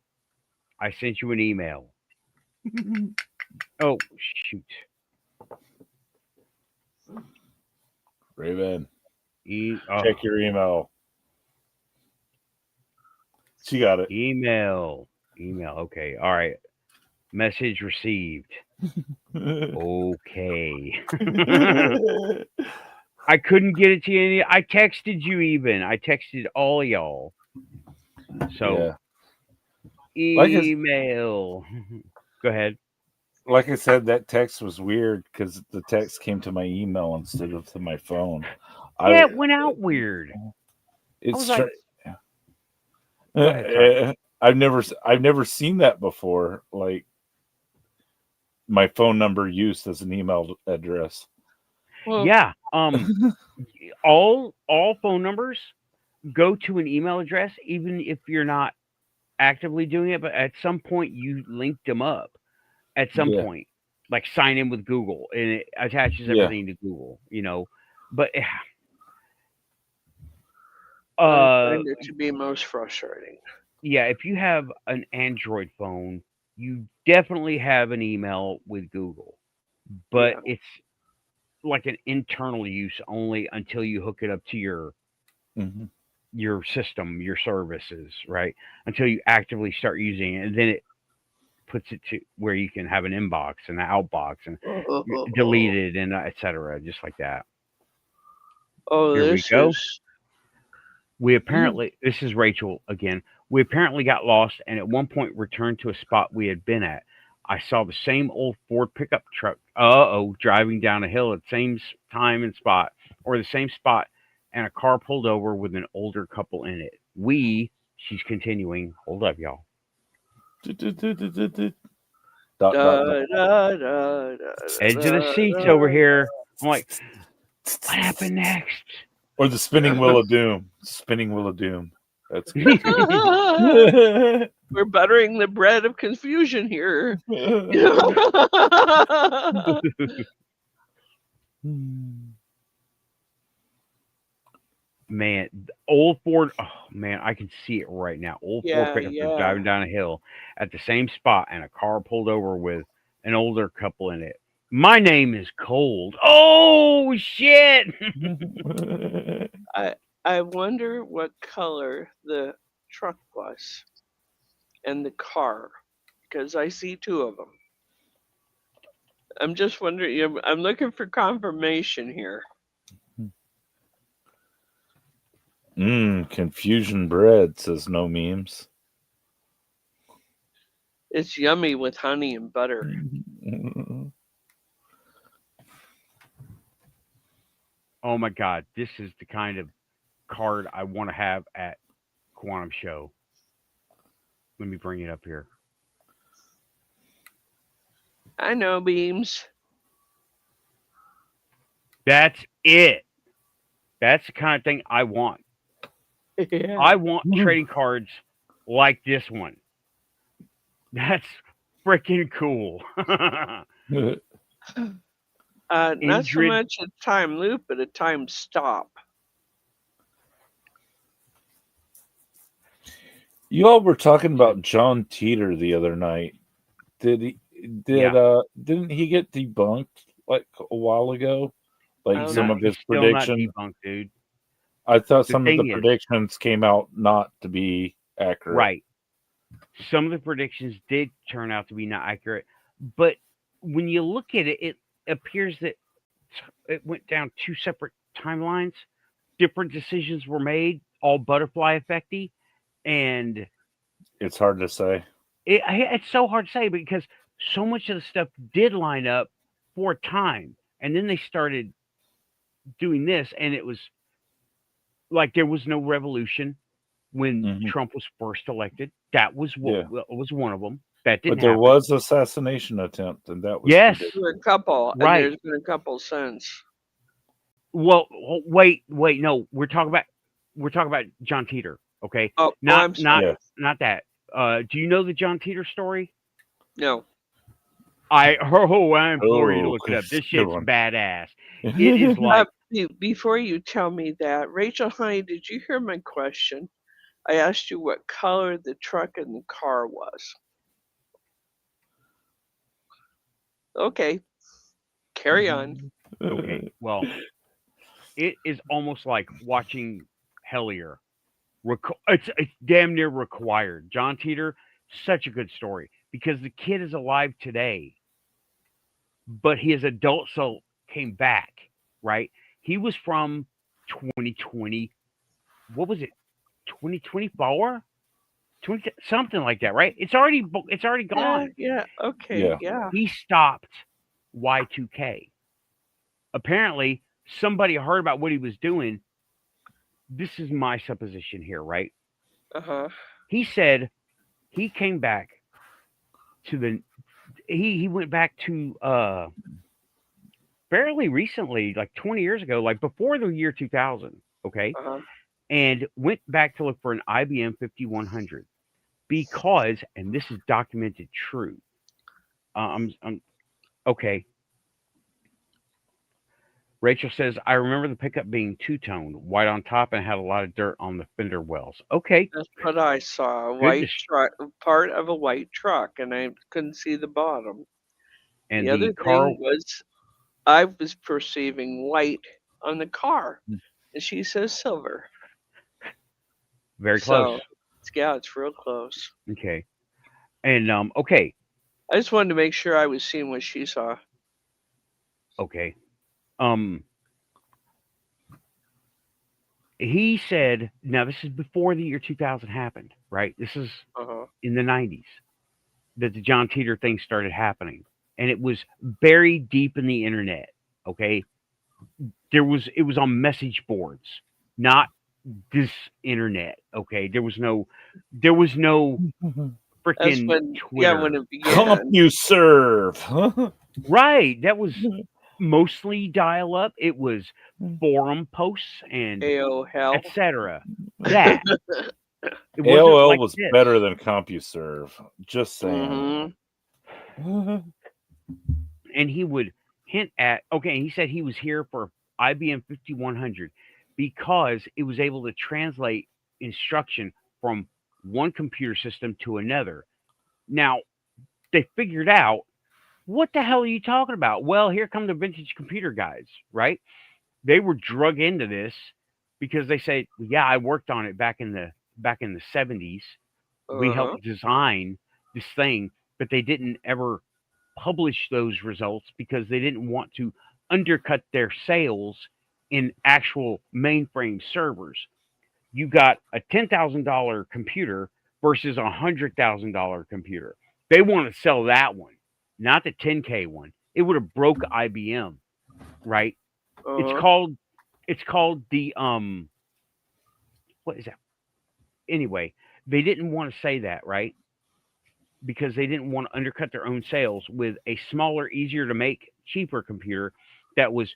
I sent you an email. Oh shoot. Raven, Oh, check your email. She got it. email. Email. Okay. All right. Message received. Okay. I couldn't get it to you. I texted you even. I texted all y'all. So Yeah. Like I, email. Go ahead. like I said, that text was weird because the text came to my email instead of to my phone. Yeah, I it went out weird. I was it's like, tr- go ahead. Sorry. I've never seen that before. Like my phone number used as an email address. Well, Yeah. All phone numbers go to an email address, even if you're not actively doing it. But at some point, you linked them up. At some Yeah, point, like sign in with Google, and it attaches yeah, everything to Google. But I uh, find it to be most frustrating. yeah, if you have an Android phone, you definitely have an email with Google, but Yeah. it's like an internal use only until you hook it up to hmm your system, your services, right? Until you actively start using it, and then it puts it to where you can have an inbox and an outbox and delete it and etc. Just like that. Oh, Here we this go. is. We apparently, this is Rachel again. We apparently got lost and at one point returned to a spot we had been at. I saw the same old Ford pickup truck, driving down a hill at the same time and spot, or the same spot, and a car pulled over with an older couple in it. She's continuing, hold up, y'all. Dot Da, dot dot. da, da, da, Edge of the da, seats over da. here. I'm like, what happened next? Or the spinning wheel of doom. Spinning wheel of doom. That's good too. We're buttering the bread of confusion here. Man, old Ford. Oh man, I can see it right now. Old Ford Yeah, pickup was yeah. driving down a hill at the same spot, and a car pulled over with an older couple in it. My name is Cold. Oh shit! I wonder what color the truck was and the car, because I see two of them. I'm just wondering. I'm looking for confirmation here. Confusion bread, says no memes. It's yummy with honey and butter. Oh my god, this is the kind of card I want to have at Quantum Show. Let me bring it up here. I know, Beams. That's it. That's the kind of thing I want. Yeah. I want trading cards like this one. That's freaking cool. Not so Indrid, much a time loop, but a time stop. You all were talking about John Teeter the other night. Didn't he get debunked like a while ago? Like don't some know. of his he's still not predictions. debunked, dude. I thought The some of the thing is, predictions came out not to be accurate. right. Some of the predictions did turn out to be not accurate, but when you look at it, it appears that it went down two separate timelines. Different decisions were made, all butterfly effecty, and It's hard to say. it's so hard to say because so much of the stuff did line up for a time, and then they started doing this, and it was like there was no revolution when Mhm. Trump was first elected. That was Yeah. was one of them. That But didn't there happen. was assassination attempt, and that was Yes, predicted. There were a couple, and right. there's been a couple since. Well, wait. No, we're talking about John Teeter. Okay, Oh, not I'm not sorry. Yeah. not that. Do you know the John Teeter story? No. I implore you to look it up. This good shit's one. badass. It is like Before you tell me that, Rachel, honey, did you hear my question? I asked you what color the truck and the car was. Okay, carry on. okay. Well, it is almost like watching Hellier. It's damn near required. John Teeter, such a good story because the kid is alive today, but his adult soul came back. Right? He was from 2020. What was it? 2024? 20, something like that, right? It's already gone. Yeah, okay, Yeah. yeah. He stopped Y2K. Apparently, somebody heard about what he was doing. This is my supposition here, right? Uh-huh. He said he came back to the he went back to fairly recently, like 20 years ago, like before the year 2000, okay? Uh-huh. And went back to look for an IBM 5100 because, and this is documented true. I'm okay. Rachel says, I remember the pickup being two toned, white on top, and had a lot of dirt on the fender wells. Okay, That's what I saw. A good. white truck, part of a white truck, and I couldn't see the bottom. And The the other car, thing was I was perceiving white on the car, and she says silver. very close. So, yeah, it's real close. Okay. And okay, I just wanted to make sure I was seeing what she saw. okay. Um, he said, now this is before the year 2000 happened, right? This is Uh-huh. in the 90s that the John Teeter thing started happening, and it was buried deep in the internet. Okay, it was on message boards, not this internet. Okay, there was no That's freaking when, Twitter. when it began. CompuServe. Right, that was mostly dial up. It was forum posts and AO hell. etc. That it wasn't AOL like was this. better than CompuServe. Just saying. Mhm. And he would hint at, okay, he said he was here for IBM 5100. because it was able to translate instruction from one computer system to another. Now, they figured out, what the hell are you talking about? Well, here come the vintage computer guys, right? They were drug into this because they say, yeah, I worked on it back in the 70s. We Uh-huh. helped design this thing, but they didn't ever publish those results because they didn't want to undercut their sales in actual mainframe servers. You got a $10,000 computer versus $100,000 computer. They want to sell that one, not the 10K one. It would have broke IBM, right? It's Uh-huh. called the what is that? Anyway, they didn't want to say that, right? Because they didn't want to undercut their own sales with a smaller, easier to make, cheaper computer that was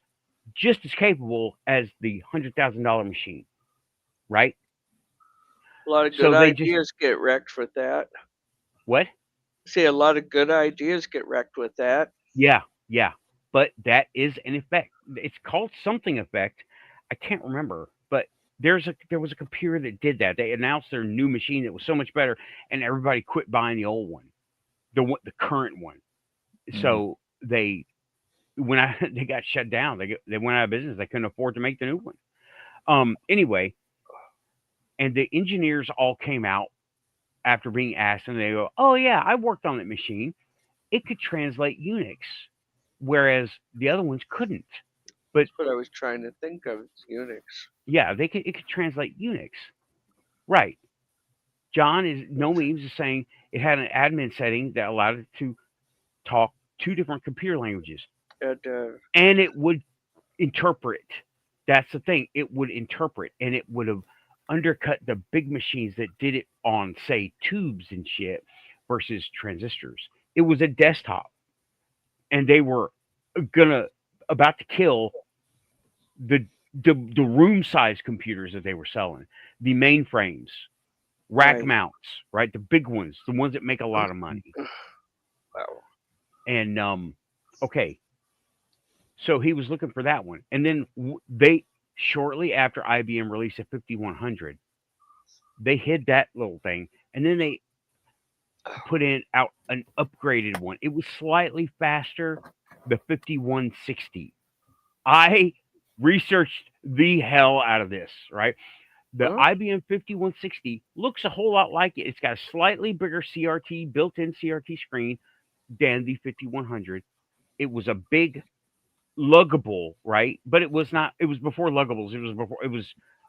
just as capable as the $100,000 machine, right? A lot of good So they just ideas get wrecked with that. what? See, a lot of good ideas get wrecked with that. Yeah, yeah. But that is an effect. It's called something effect. I can't remember, but there was a computer that did that. They announced their new machine that was so much better, and everybody quit buying the old one, the current one. Mhm. So when I they got shut down, they went out of business. They couldn't afford to make the new one. Anyway, and the engineers all came out after being asked, and they go, "Oh yeah, I worked on that machine. It could translate Unix, whereas the other ones couldn't." But That's what I was trying to think of. It's Unix. yeah, it could translate Unix. Right. John is no means is saying it had an admin setting that allowed it to talk two different computer languages. And And it would interpret. That's the thing. It would interpret, and it would have undercut the big machines that did it on, say, tubes and shit versus transistors. It was a desktop, and they were gonna about to kill the the room size computers that they were selling, the mainframes, rack right. mounts, right, the big ones, the ones that make a lot of money. Wow. And okay, so he was looking for that one, and then they shortly after IBM released a 5100, they hid that little thing, and then they put in out an upgraded one. It was slightly faster, the 5160. I researched the hell out of this, right? The Huh? IBM 5160 looks a whole lot like it. It's got a slightly bigger CRT, built-in CRT screen than the 5100. It was a big luggable, right? But it was not. It was before luggables. It was before. It was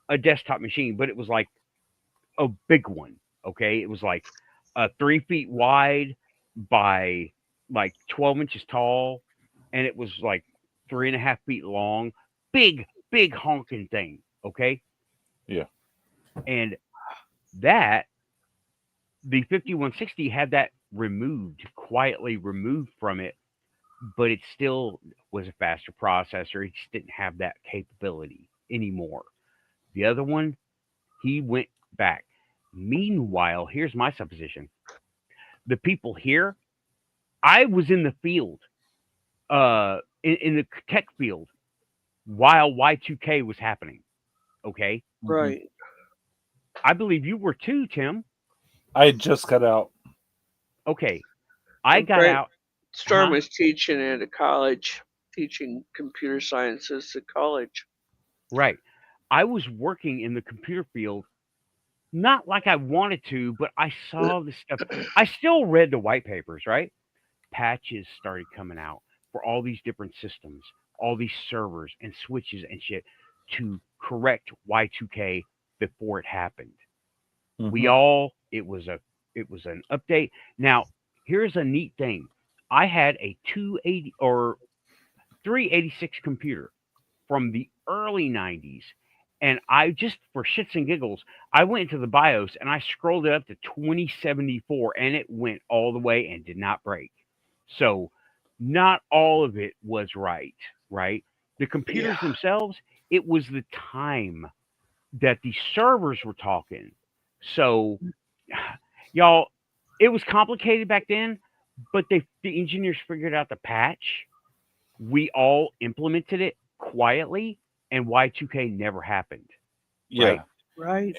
a desktop machine, but it was like a big one. Okay, it was like 3 feet wide by like 12 inches tall, and it was like 3.5 feet long. Big, big honking thing. Okay, Yeah. and that the 5160 had that removed, quietly removed from it, but it still was a faster processor. It just didn't have that capability anymore. The other one, he went back. Meanwhile, here's my supposition. The people here, I was in the field, in the tech field while Y2K was happening. Okay. Mhm. Right. I believe you were too, Tim. I had just got out. Okay. I And got out. Storm Huh? was teaching at a college, teaching computer sciences at college. Right. I was working in the computer field, not like I wanted to, but I saw this stuff. I still read the white papers, right? Patches started coming out for all these different systems, all these servers and switches and shit to correct Y2K before it happened. We Hmm. all it was an update. Now, here's a neat thing. I had a 280 or 386 computer from the early 90s, and I just for shits and giggles, I went into the BIOS and I scrolled it up to 2074, and it went all the way and did not break. So, not all of it was right, right? The Yeah. computers themselves, it was the time that the servers were talking. So, y'all, it was complicated back then, but the engineers figured out the patch. We all implemented it quietly, and Y2K never happened. Yeah. Right.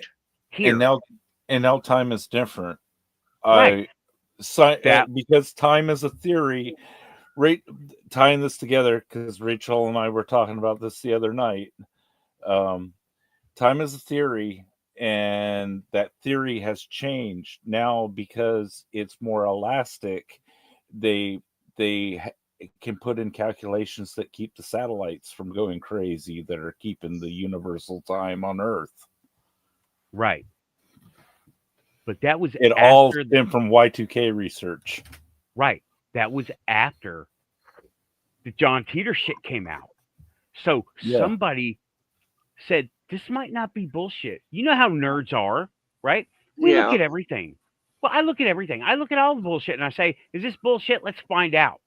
Here, And now time is different. right? That Because time is a theory. Right, tying this together because Rachel and I were talking about this the other night. Um, Time is a theory, and that theory has changed now because it's more elastic. They can put in calculations that keep the satellites from going crazy, that are keeping the universal time on Earth. right, but that was It all after stemmed from Y2K research. right. That was after the John Teeter shit came out. So Yeah. somebody said this might not be bullshit. You know how nerds are, right? We look Yeah. at everything. Well, I look at everything. I look at all the bullshit and I say, "Is this bullshit? Let's find out."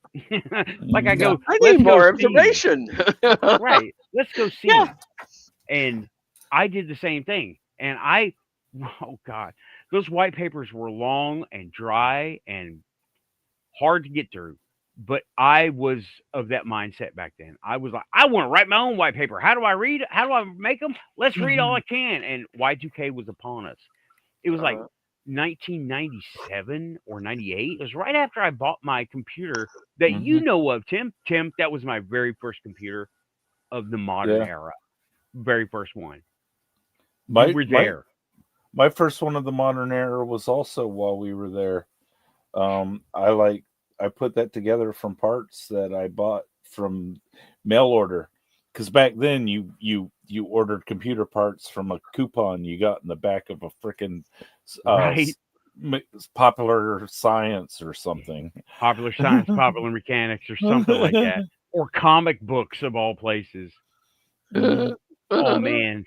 Like I Yeah. go, I "Let's need go more see." information. Right. Let's go see. Yeah. And I did the same thing. And oh God, those white papers were long and dry and hard to get through. But I was of that mindset back then. I was like, I want to write my own white paper. How do I read? How do I make them? Let's read all I can. And Y2K was upon us. It was like Uh, 1997 or 98. It was right after I bought my computer that you Mhm. know of, Tim. Tim, that was my very first computer of the modern Yeah. era. Very first one. You My were my there. my first one of the modern era was also while we were there. I put that together from parts that I bought from mail order, because back then you ordered computer parts from a coupon you got in the back of a freaking Right? Popular Science or something. Popular science, popular mechanics, or something like that. Or comic books of all places. Mhm. Oh man,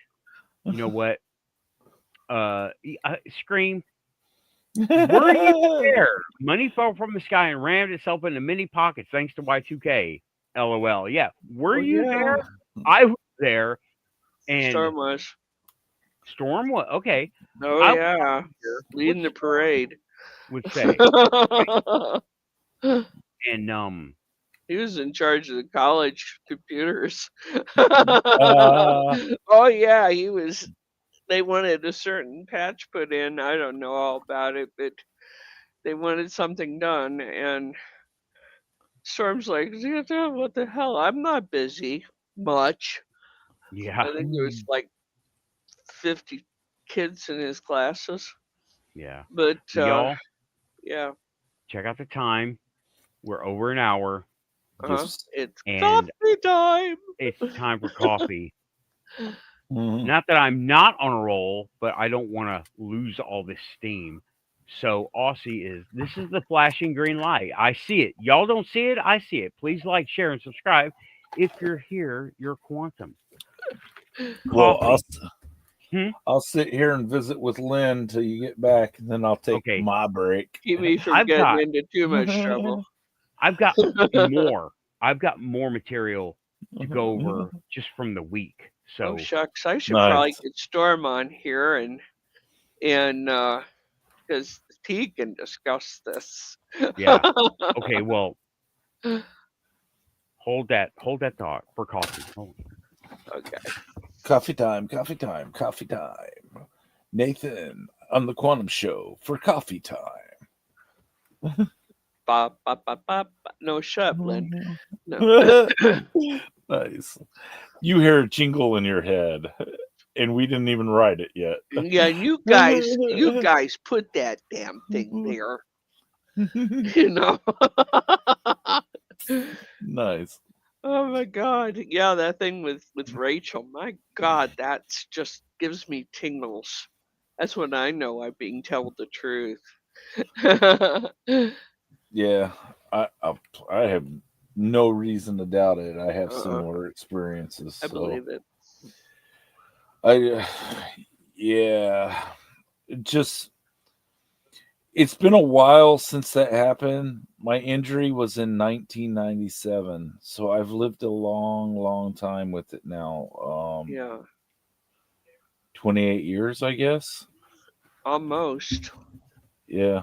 you know what? Scream. Were you there? Money fell from the sky and rammed itself into many pockets thanks to Y2K. LOL. Yeah. Were oh you yeah. there? I was there. And Storm was. Storm, what? Okay. Oh I was yeah. here. What Leading the Storm parade. would say. And He was in charge of the college computers. Uh, Oh yeah, he was. They wanted a certain patch put in. I don't know all about it, but they wanted something done, and Storm's like, "Yeah, what the hell? I'm not busy much." yeah. I think there was like 50 kids in his classes, Yeah. but Well, y'all, yeah, check out the time. We're over an hour yes. it's and coffee time. it's time for coffee. Mhm. Not that I'm not on a roll, but I don't want to lose all this steam. So Aussie this is the flashing green light. I see it. Y'all don't see it. I see it. Please like, share, and subscribe. If you're here, you're quantum. Well, Coffee. I'll sit here and visit with Lynn till you get back, and then I'll take Okay. my break. Keep me from I've getting got into too much trouble. I've got more. I've got more material to go over just from the week. Oh So shucks, I should probably Nice. get Storm on here and because he can discuss this. yeah. Okay. Well, hold that thought for coffee. Hold on. Okay. Coffee time, coffee time, coffee time. Nathan on the Quantum Show for coffee time. Ba, ba, ba, ba, ba. No, shut up, Lynn. No. Nice. You hear a jingle in your head, and we didn't even write it yet. Yeah, you guys put that damn thing there. You know. Nice. Oh my God. Yeah, that thing with Rachel. My God, that's just gives me tingles. That's when I know I'm being told the truth. Yeah, I have no reason to doubt it. I have Uh, similar experiences, I so believe it. I yeah, just it's been a while since that happened. My injury was in 1997, so I've lived a long, long time with it now. Yeah, 28 years, I guess. almost. Yeah,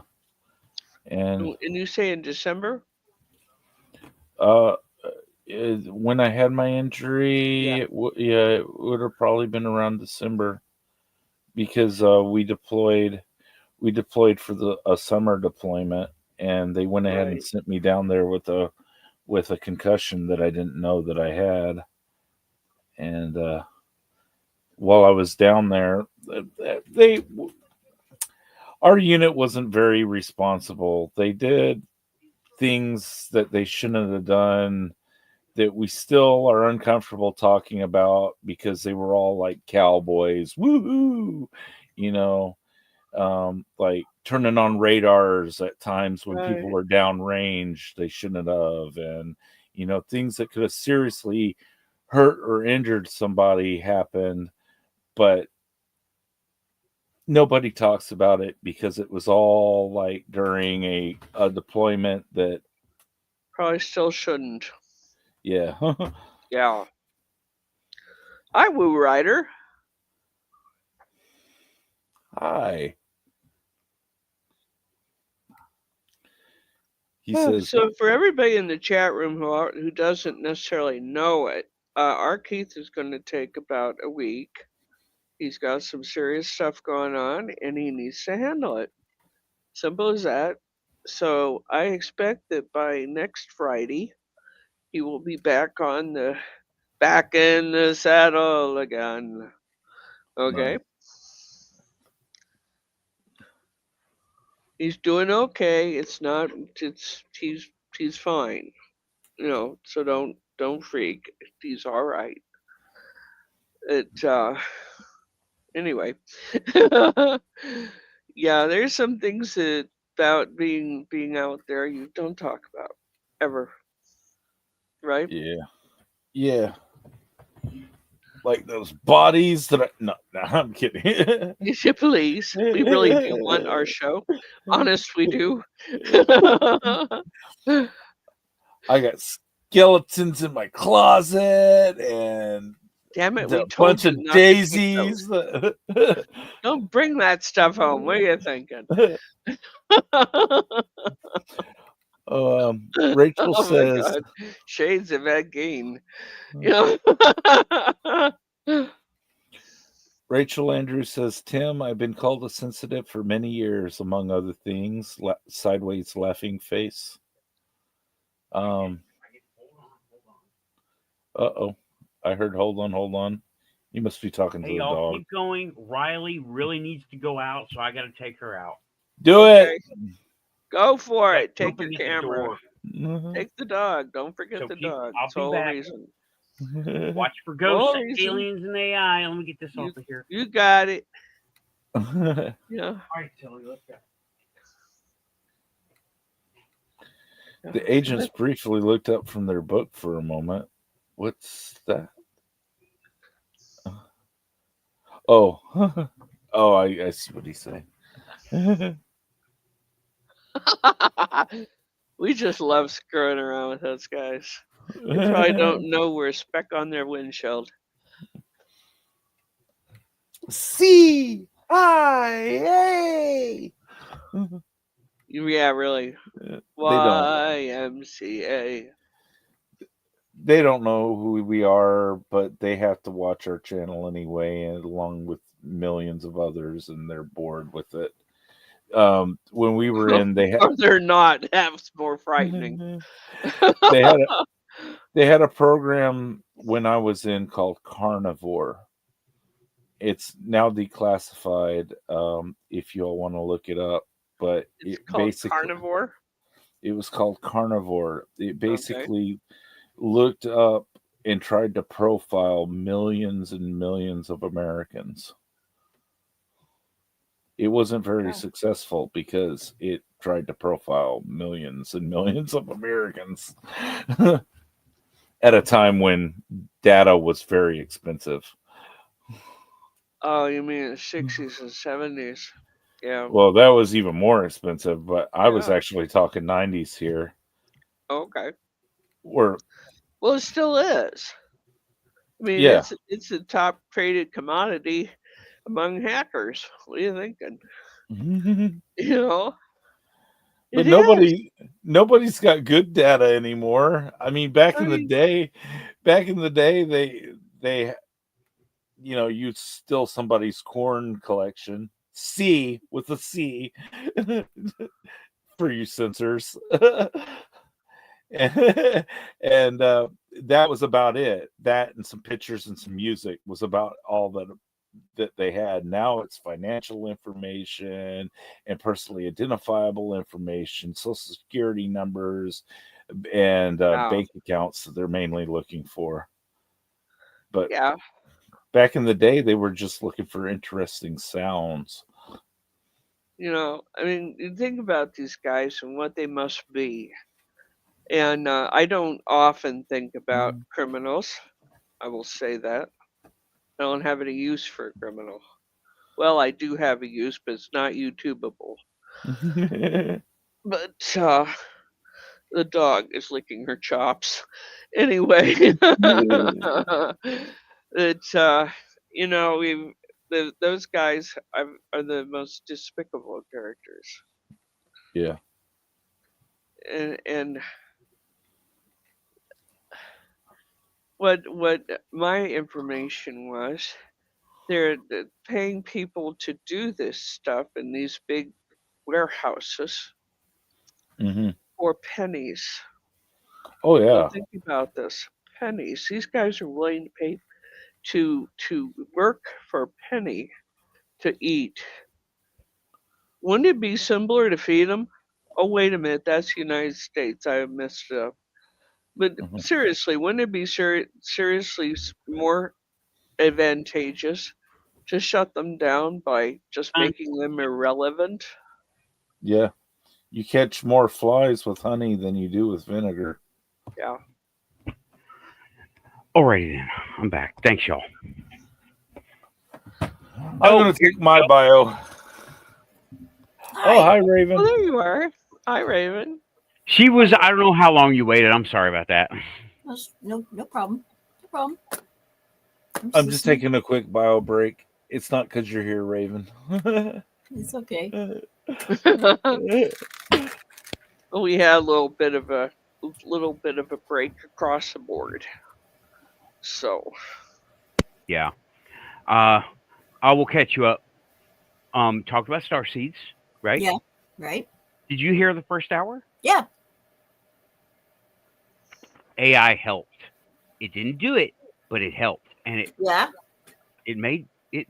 and And you say in December? uh, When I had my Yeah. injury, yeah, it would have probably been around December because we deployed for the a summer deployment, and they went ahead and Right. sent me down there with a concussion that I didn't know that I had. And while I was down there, they our unit wasn't very responsible. They did things that they shouldn't have done that we still are uncomfortable talking about because they were all like cowboys, woohoo, you know, like turning on radars at times when people Right. were downrange they shouldn't have, and things that could have seriously hurt or injured somebody happened, but nobody talks about it because it was all like during a deployment that, Probably still shouldn't. yeah. Yeah. Hi, Woo Rider. Hi. He says, So for everybody in the chat room who doesn't necessarily know it, our Keith is going to take about a week. He's got some serious stuff going on, and he needs to handle it. Simple as that. So I expect that by next Friday, he will be back in the saddle again. Okay. nice. He's doing okay. It's not. It's he's fine. So don't freak. He's all right. It anyway. Yeah, there's some things about being out there you don't talk about ever, right? Yeah. Yeah. Like those bodies that no, I'm kidding. Please, we really do want our show. Honest, we do. I got skeletons in my closet and Damn it, we the told bunch you of not to take those. daisies. Don't bring that stuff home. What are you thinking? Rachel Oh my says, God, shades of Ed Gein. You know? Rachel Andrews says, Tim, I've been called a sensitive for many years, among other things. Sideways laughing face. Um, uh-oh. I heard hold on, hold on. You must be talking Hey, to the y'all, dog. keep going. Riley really needs to go out, so I got to take her out. Do Okay, it. go for That's it. Take your opening at the camera. door. Take the dog. Don't forget So the keep. dog. I'll It's the be whole back. reason. Watch for The ghosts, whole reason. aliens, and AI. Let me get this You off of here. you got it. The Yeah. All right, Tilly, let's go. agents briefly looked up from their book for a moment. What's that? Oh, oh, I see what he's saying. We just love screwing around with those guys. They probably don't know we're a speck on their windshield. CIA. Yeah, really. They don't. YMCA. They don't know who we are, but they have to watch our channel anyway, and along with millions of others, and they're bored with it. When we were in, Or they're not. That's more frightening. they had a, they had a program when I was in called Carnivore. It's now declassified. If you all want to look it up, but It's it called basically carnivore. it was called Carnivore. It Okay. basically looked up and tried to profile millions and millions of Americans. It wasn't very successful because it tried to profile millions and millions of Americans at a time when data was very expensive. Oh, you mean the 60s and 70s? Yeah. Well, that was even more expensive, but I was Yeah. actually talking 90s here. Okay. Where, Well, it still is. I mean, yeah. it's a top traded commodity among hackers. What are you thinking? But You know, it is. nobody nobody's got good data anymore. I mean, back in the Right. day, they you'd steal somebody's corn collection. C with a C for you censors. and that was about it. That and some pictures and some music was about all that they had. Now it's financial information and personally identifiable information, social security numbers, and Wow. bank accounts that they're mainly looking for. But Yeah. back in the day, they were just looking for interesting sounds. I mean, you think about these guys and what they must be. And I don't often think about criminals. I will say that. I don't have any use for a criminal. Well, I do have a use, but it's not YouTubeable. But the dog is licking her chops. Anyway, it's those guys are the most despicable characters, Yeah. and what my information was, they're paying people to do this stuff in these big warehouses hmm for pennies. Oh Now yeah. think about this. Pennies. These guys are willing to pay to work for a penny to eat. Wouldn't it be simpler to feed them? Oh, wait a minute, that's the United States. I have messed it up. But Mhm. seriously, wouldn't it be seriously more advantageous to shut them down by just making them irrelevant? Yeah. You catch more flies with honey than you do with vinegar. Yeah. Alrighty then, I'm back. Thanks, y'all. I'm going to take my bio. Oh, hi, Raven. Oh, there you are. Hi, Raven. She was. I don't know how long you waited. I'm sorry about that. No problem. No problem. I'm just taking a quick bio break. It's not because you're here, Raven. It's okay. We had a little bit of a break across the board. So Yeah. I will catch you up. Talked about Starseeds, right? Yeah. Right. Did you hear the first hour? Yeah. AI helped. It didn't do it, but it helped, and it made it.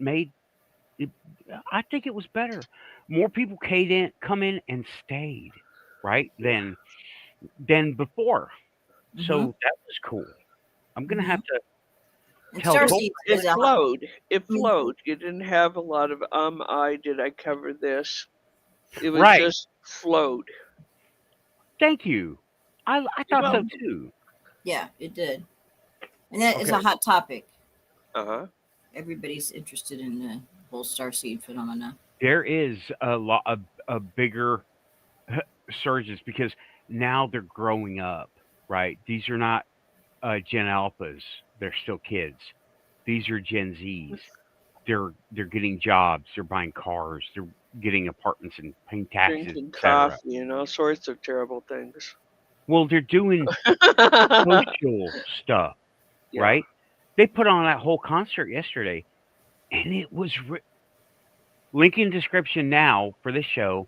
I think it was better. More people come in and stayed, right? Than before. So that was cool. I'm gonna have to And tell both. Starseed it was a flowed. It flowed. You didn't have a lot of did I cover this? It was Right. just flowed. Thank you. I thought so too. Yeah, it did. And that is a hot topic. Uh-huh. Everybody's interested in the whole Starseed phenomena. There is a lot of bigger surges because now they're growing up, right? These are not Gen Alphas; they're still kids. These are Gen Zs. They're getting jobs, they're buying cars, they're getting apartments and paying taxes, Drinking etc. coffee and all sorts of terrible things. Well, they're doing social stuff, right? They put on that whole concert yesterday, and it was link in description now for this show.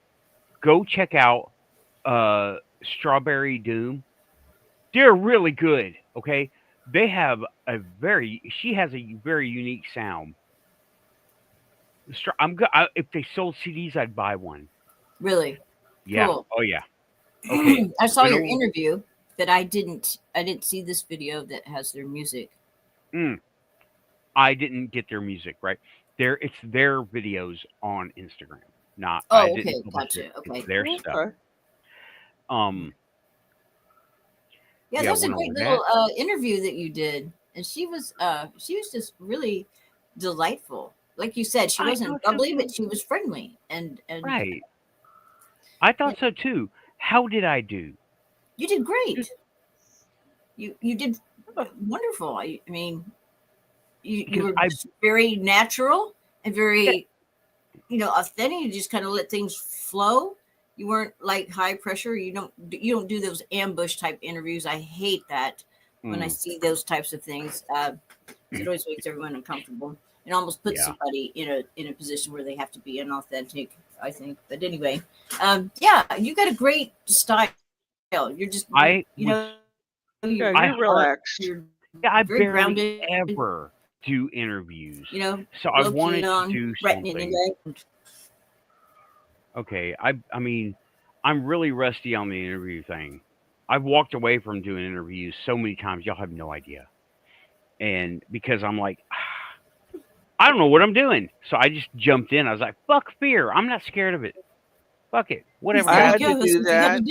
Go check out Strawberry Doom. They're really good. Okay, they have she has a very unique sound. If they sold CDs, I'd buy one. Really? Yeah. Cool. Oh yeah. Okay. I saw your interview, but I didn't see this video that has their music. I didn't get their music right. It's their videos on Instagram. Not. Oh, I okay, didn't gotcha. Okay. It's their stuff. Yeah, that was a great little interview that you did, and she was just really delightful. Like you said, she wasn't bubbly, but she was friendly and right. I thought so too. How did I do? You did great. You did wonderful. I mean, you were very natural and very, authentic. You just kind of let things flow, You weren't like high pressure. You don't do those ambush type interviews. I hate that when I see those types of things. It always makes everyone uncomfortable. It almost puts somebody in a position where they have to be inauthentic, I think. But anyway, you got a great style. You're just you're relaxed. I barely grounded. Ever do interviews. So I wanted to do something. Okay, I mean, I'm really rusty on the interview thing. I've walked away from doing interviews so many times, y'all have no idea. And because I'm like, I don't know what I'm doing. So I just jumped in. I was like, fuck fear. I'm not scared of it. Fuck it. Whatever. I had to do that.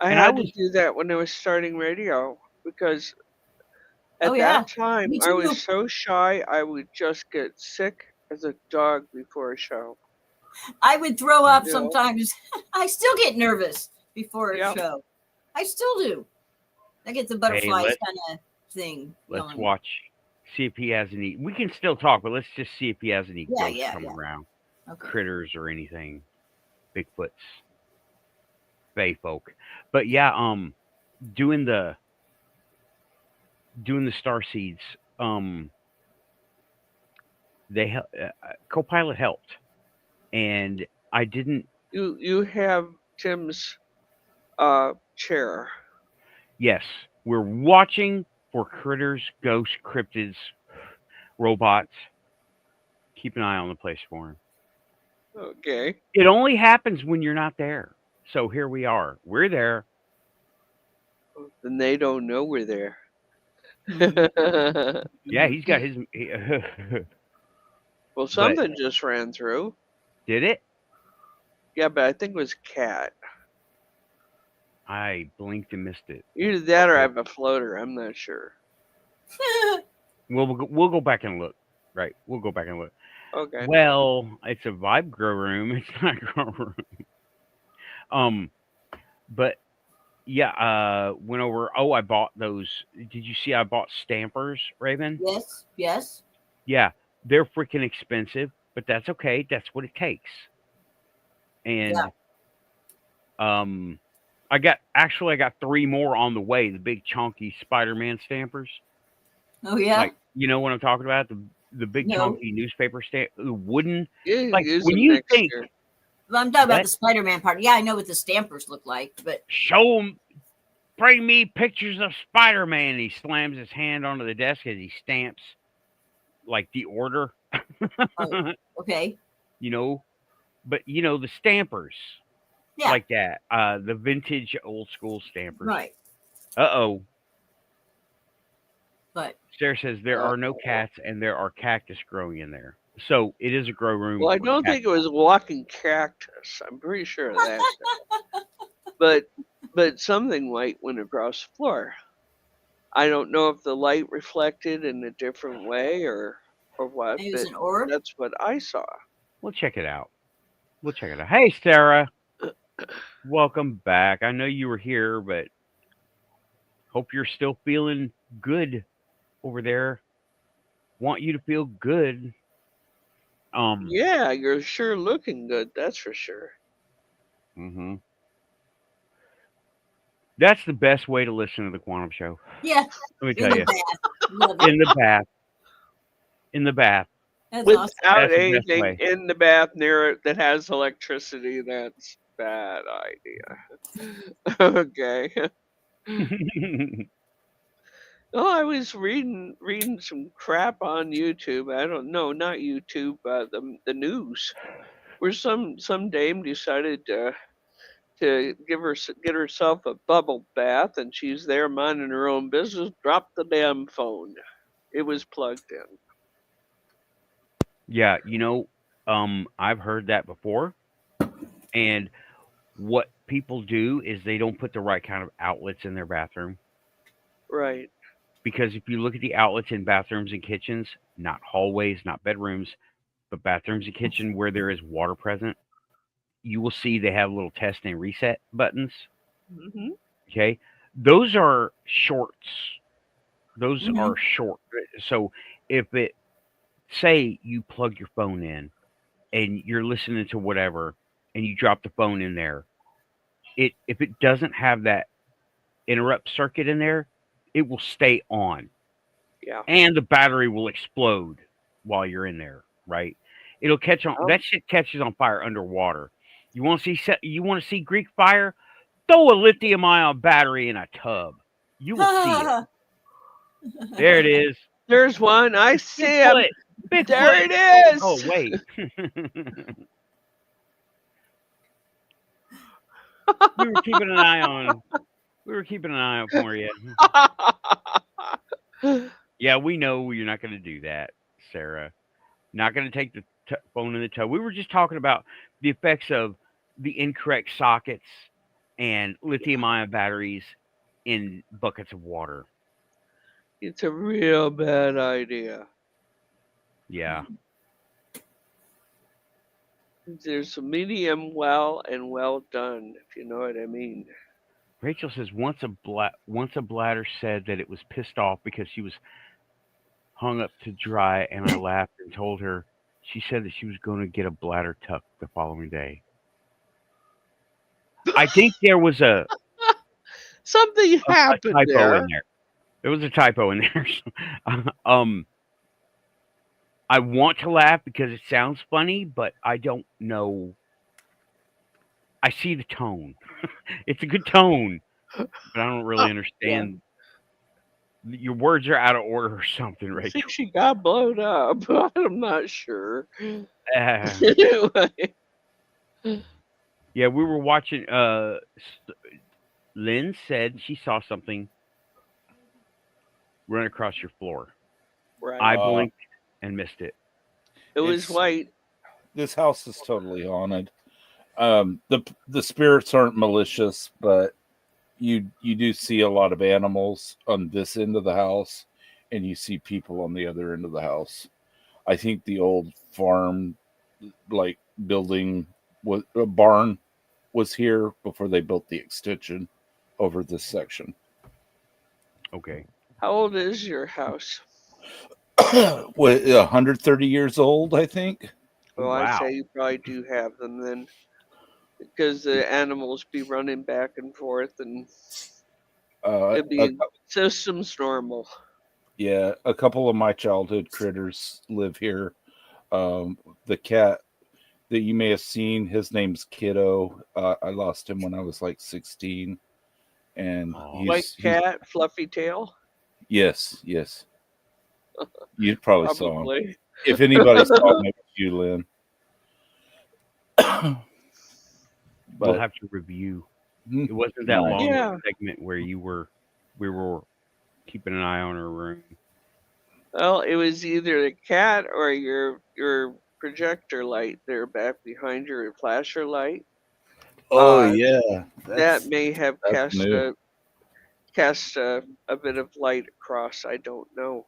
I had to do that when I was starting radio because at that time I was so shy I would just get sick as a dog before a show. I would throw up sometimes. I still get nervous before a show. I still do. I get the butterflies kind of thing. Let's watch. See if he has any. We can still talk, but let's just see if he has any ghosts coming around. Okay. Critters or anything. Bigfoots. Fae folk. But doing the Starseeds, they co-pilot helped. And I didn't. You have Tim's chair. Yes, we're watching for critters, ghosts, cryptids, robots. Keep an eye on the place for him. Okay. It only happens when you're not there. So here we are. We're there. And they don't know we're there. Yeah, he's got his. Well, something just ran through. Did it? Yeah, but I think it was cat. I blinked and missed it. Either that or I have a floater. I'm not sure. We'll go back and look. Right, we'll go back and look. Okay. Well, it's a vibe grow room. It's not a grow room. But yeah, went over. Oh, I bought those. Did you see? I bought stampers, Raven. Yes. Yeah, they're freaking expensive, but that's okay. That's what it takes. And I got 3 more on the way. The big chunky Spider-Man stampers. Oh yeah. Like, you know what I'm talking about? The big chunky newspaper stamp, wooden. Like when you think. Well, I'm talking about the Spider-Man part. Yeah, I know what the stampers look like, but show them. Bring me pictures of Spider-Man. He slams his hand onto the desk as he stamps, like the order. Okay. But the stampers, like that. The vintage, old school stampers. Right. Uh-oh. But Sarah says there are no cats and there are cactus growing in there. So it is a grow room. Well, I don't think it was a walking cactus. I'm pretty sure of that. But something white went across the floor. I don't know if the light reflected in a different way or what. It was an orb? That's what I saw. We'll check it out. Hey, Sarah. Welcome back. I know you were here, but hope you're still feeling good over there. Want you to feel good. Yeah, you're sure looking good. That's for sure. Mm-hmm. That's the best way to listen to the Quantum Show. Yeah. Let me tell you. In the bath. That's without awesome. Anything in the bath near it that has electricity, that's a bad idea. Okay. Oh, I was reading some crap on YouTube. I don't know, not YouTube, the news, where some dame decided to get herself a bubble bath, and she's there minding her own business. Dropped the damn phone. It was plugged in. Yeah, I've heard that before. And what people do is they don't put the right kind of outlets in their bathroom. Right. Because if you look at the outlets in bathrooms and kitchens, not hallways, not bedrooms, but bathrooms and kitchen where there is water present, you will see they have little test and reset buttons. Mm-hmm. Okay. Those are shorts. Those are short. So if say you plug your phone in and you're listening to whatever and you drop the phone in there, if it doesn't have that interrupt circuit in there, it will stay on. Yeah. And the battery will explode while you're in there, right? It'll catch on. Oh. That shit catches on fire underwater. You want to see Greek fire? Throw a lithium-ion battery in a tub. You will see it. There it is. There's one. I see him. Bigfoot. There it is. Oh wait. We were keeping an eye on. We were keeping an eye out for you. Yeah, we know you're not going to do that, Sarah. Not going to take the phone in the toe. We were just talking about the effects of the incorrect sockets and lithium-ion batteries in buckets of water. It's a real bad idea. Yeah. There's a medium well and well done, if you know what I mean. Rachel says once a bladder said that it was pissed off because she was hung up to dry, and I laughed and told her she said that she was going to get a bladder tuck the following day. I think there was something happened typo there. in there. There was a typo in there. I want to laugh because it sounds funny, but I don't know. I see the tone. It's a good tone, but I don't really understand. Yeah. Your words are out of order or something, Rachel. I think she got blown up. I'm not sure. Anyway. Yeah, we were watching. Lynn said she saw something run across your floor. Right. I blinked and missed it. It was white. This house is totally haunted. The spirits aren't malicious, but you do see a lot of animals on this end of the house, and you see people on the other end of the house. I think the old farm, like building, a barn, was here before they built the extension over this section. Okay. How old is your house? 130 years old, I think. Well, wow. I say you probably do have them then, because the animals be running back and forth, and it'd be system's normal. Yeah, a couple of my childhood critters live here. The cat that you may have seen, his name's Kiddo. I lost him when I was like 16, and white cat, fluffy tail. Yes. You probably saw him. If anybody saw him, it was you, Lynn. We'll have to review. It wasn't that long of a segment where we were keeping an eye on her room. Well, it was either the cat or your projector light there back behind your flasher light. Oh yeah, that may have cast a bit of light across. I don't know.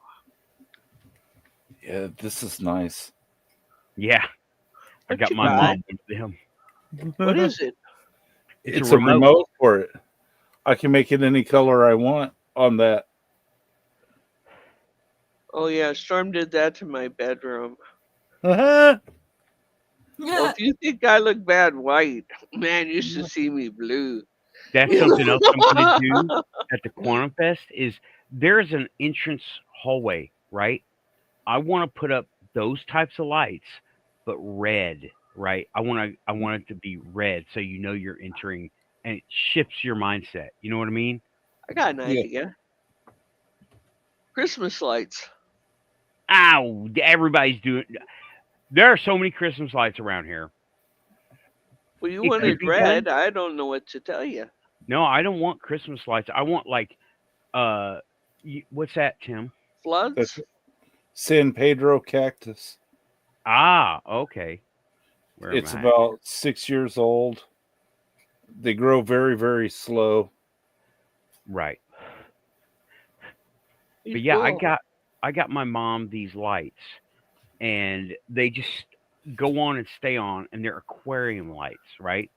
Yeah, this is nice. Yeah, I got my mom with him. What is it? It's a remote for it. I can make it any color I want on that. Oh yeah, Storm did that to my bedroom. Uh-huh. Well, if you think I look bad white, man, you should see me blue. That's something else I'm going to do at the Quantum Fest. Is there's an entrance hallway, right? I want to put up those types of lights, but red, right? I want it to be red, so you know you're entering, and it shifts your mindset. You know what I mean? I got an idea. Christmas lights. Ow! Everybody's doing. There are so many Christmas lights around here. Well, you wanted red. I don't know what to tell you. No, I don't want Christmas lights. I want what's that, Tim? Floods. That's San Pedro cactus. Ah, okay. It's about 6 years old. They grow very, very slow. Right. But yeah, I got my mom these lights, and they just go on and stay on, and they're aquarium lights, right?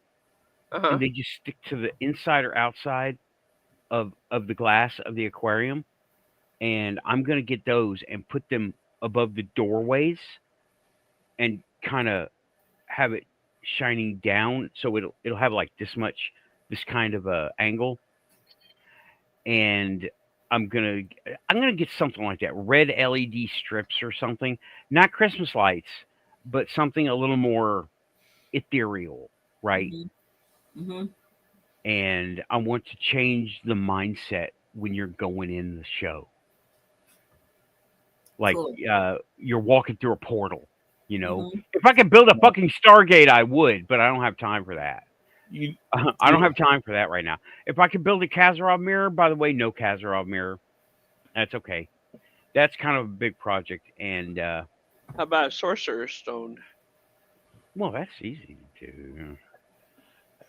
And they just stick to the inside or outside of the glass of the aquarium. And I'm gonna get those and put them above the doorways, and kind of have it shining down, so it'll have like this kind of a angle, and I'm gonna I'm gonna get something like that, red LED strips or something, not Christmas lights, but something a little more ethereal, right? Mm-hmm. And I want to change the mindset when you're going in the show. Like Cool. you're walking through a portal. You know, Mm-hmm. if I could build a fucking Stargate, I would, but I don't have time for that. You, I don't have time for that right now. If I could build a Kazarov mirror, by the way, no Kazarov mirror. That's okay. That's kind of a big project, and How about Sorcerer's Stone? well, that's easy to do.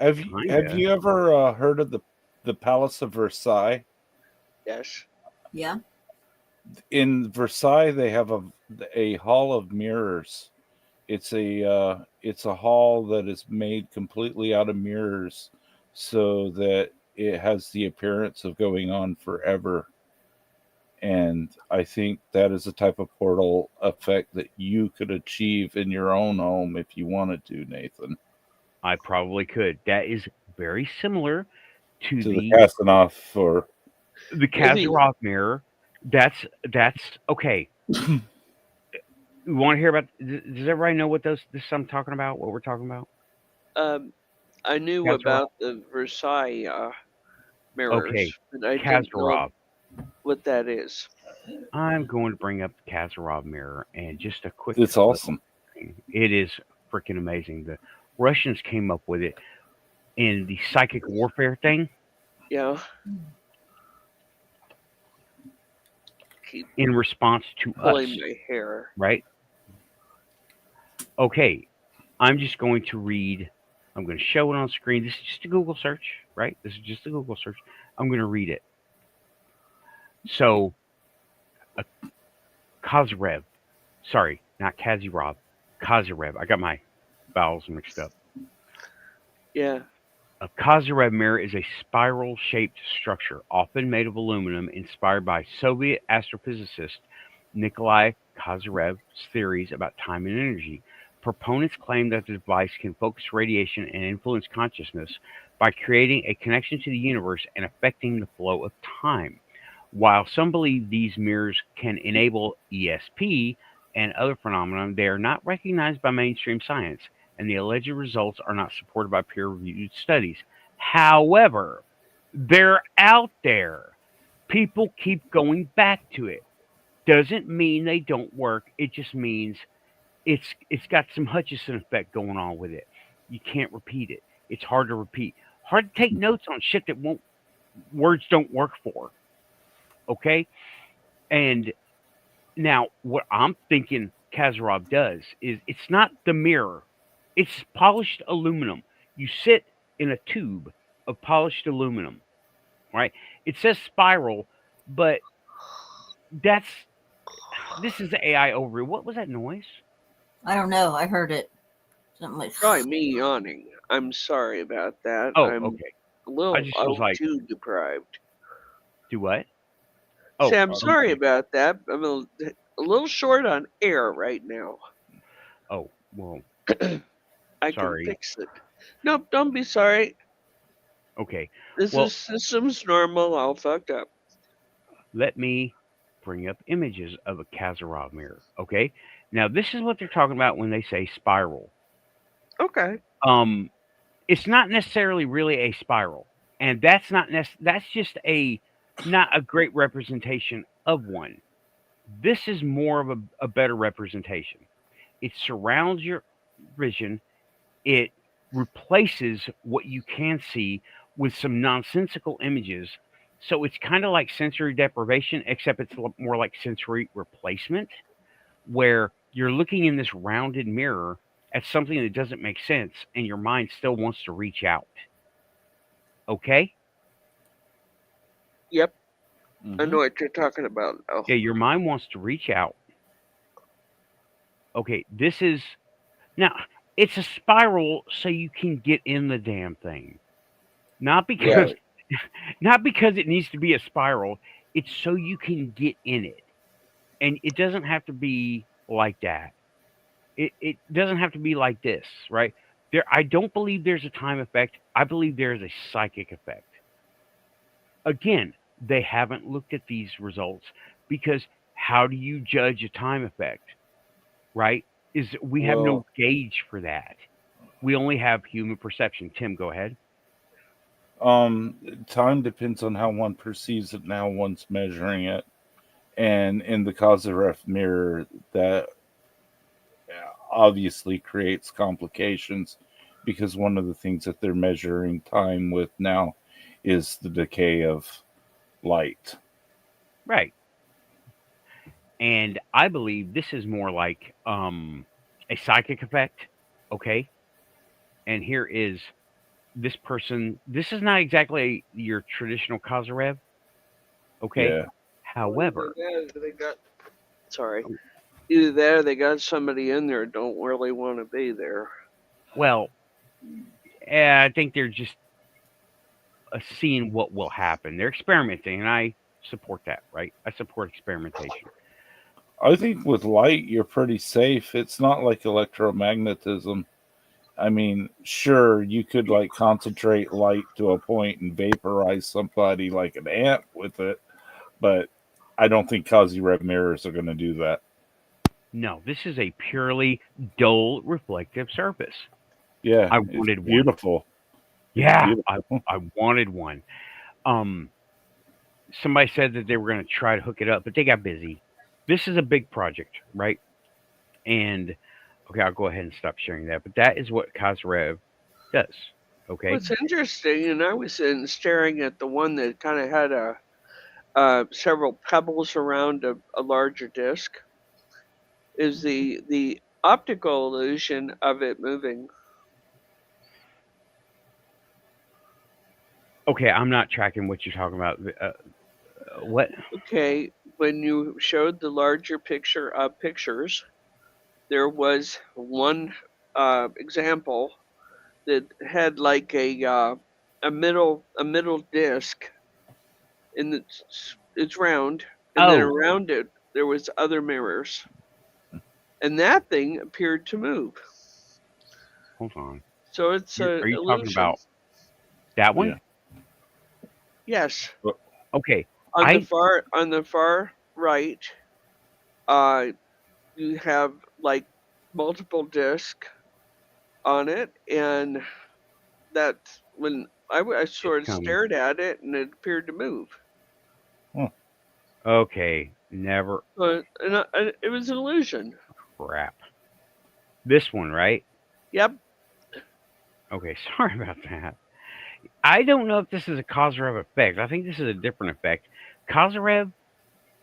have Kinda. you ever heard of the Palace of Versailles? Yes. Yeah. In Versailles, they have a hall of mirrors. It's a hall that is made completely out of mirrors, so that it has the appearance of going on forever. And I think that is a type of portal effect that you could achieve in your own home if you wanted to, Nathan. I probably could. That is very similar to To the the Casanov or Kazarov mirror. That's okay. You want to hear about? Does everybody know what this I'm talking about? What we're talking about? I knew Kazarov. about the Versailles mirrors, Okay, but I didn't know Kazarov. what that is. I'm going to bring up the Kazarov mirror and just a quick. it's awesome. Thing. It is freaking amazing. The Russians came up with it in the psychic warfare thing. Yeah. Keep In response to pulling us, my hair. right? Okay, I'm just going to read. I'm going to show it on screen. This is just a Google search, right? This is just a Google search. I'm going to read it. So, Kazarev, sorry, not Kazirov, Kazarev. I got my vowels mixed up. Yeah. A Kazarev mirror is a spiral-shaped structure, often made of aluminum, inspired by Soviet astrophysicist Nikolai Kazarev's theories about time and energy. Proponents claim that the device can focus radiation and influence consciousness by creating a connection to the universe and affecting the flow of time. While some believe these mirrors can enable ESP and other phenomena, they are not recognized by mainstream science, and the alleged results are not supported by peer-reviewed studies. However, they're out there. People keep going back to it. Doesn't mean they don't work. It just means it's got some Hutchison effect going on with it. You can't repeat it. It's hard to repeat. Hard to take notes on shit that won't words don't work for. Okay? And now what I'm thinking Kazarov does is it's not the mirror. It's polished aluminum. You sit in a tube of polished aluminum, right? It says spiral, but that's this is the AI overview. What was that noise? I don't know. I heard it. Something like. Probably me yawning. I'm sorry about that. Oh, I'm okay. a little I just was like, O2 deprived. do what? Say, I'm okay. sorry about that. I'm a little short on air right now. Oh, well, I sorry. can fix it. Nope, don't be sorry. Okay. This Well, is systems normal. All fucked up. let me bring up images of a Kazarov mirror. Okay. Now, this is what they're talking about when they say spiral. Okay. It's not necessarily really a spiral, and that's that's just not a great representation of one. This is more of a better representation. It surrounds your vision. It replaces what you can see with some nonsensical images. So it's kind of like sensory deprivation, except it's more like sensory replacement, where you're looking in this rounded mirror at something that doesn't make sense, and your mind still wants to reach out. Okay? Yep. Mm-hmm. I know what you're talking about now. Yeah, your mind wants to reach out. Okay, this is now it's a spiral so you can get in the damn thing. Not because not because it needs to be a spiral, it's so you can get in it. And it doesn't have to be like that. It doesn't have to be like this, right? I don't believe there's a time effect. I believe there is a psychic effect. Again, they haven't looked at these results because how do you judge a time effect? Right? We have no Well, gauge for that. We only have human perception. Tim, go ahead. time depends on how one perceives it and how one's measuring it. And in the Kazaref mirror, that obviously creates complications because one of the things that they're measuring time with now is the decay of light. Right. And I believe this is more like a psychic effect. Okay. And here is this person. This is not exactly your traditional Kazarev. Okay. Yeah. However, They got sorry. Either that or they got somebody in there that don't really want to be there. well, I think they're just seeing what will happen. They're experimenting, and I support that, right? I support experimentation. I think with light, you're pretty safe. It's not like electromagnetism. I mean, sure, you could like concentrate light to a point and vaporize somebody like an ant with it, but I don't think Kazi Red mirrors are going to do that. No, this is a purely dull reflective surface. Yeah, I it's wanted one. beautiful. Yeah, Beautiful. I wanted one. Um, Somebody said that they were going to try to hook it up, but they got busy. This is a big project, right? And okay, I'll go ahead and stop sharing that. But that is what Kazrev does. Okay. What's interesting, and I was staring at the one that kind of had several pebbles around a larger disc, is the optical illusion of it moving. Okay, I'm not tracking what you're talking about. What? Okay, when you showed the larger picture of pictures, there was one example that had like a middle disc, and it's round, and then Oh, around it there was other mirrors, and that thing appeared to move. hold on. So it's Are an you talking illusion. about that one? Yeah. Yes, Okay. on I the far right, you have like multiple discs on it, and that when I sort of coming. stared at it, and it appeared to move. Okay. Never. But it was an illusion. Crap. This one, right? Yep. Okay. Sorry about that. I don't know if this is a Kozarev effect. I think this is a different effect. Kozarev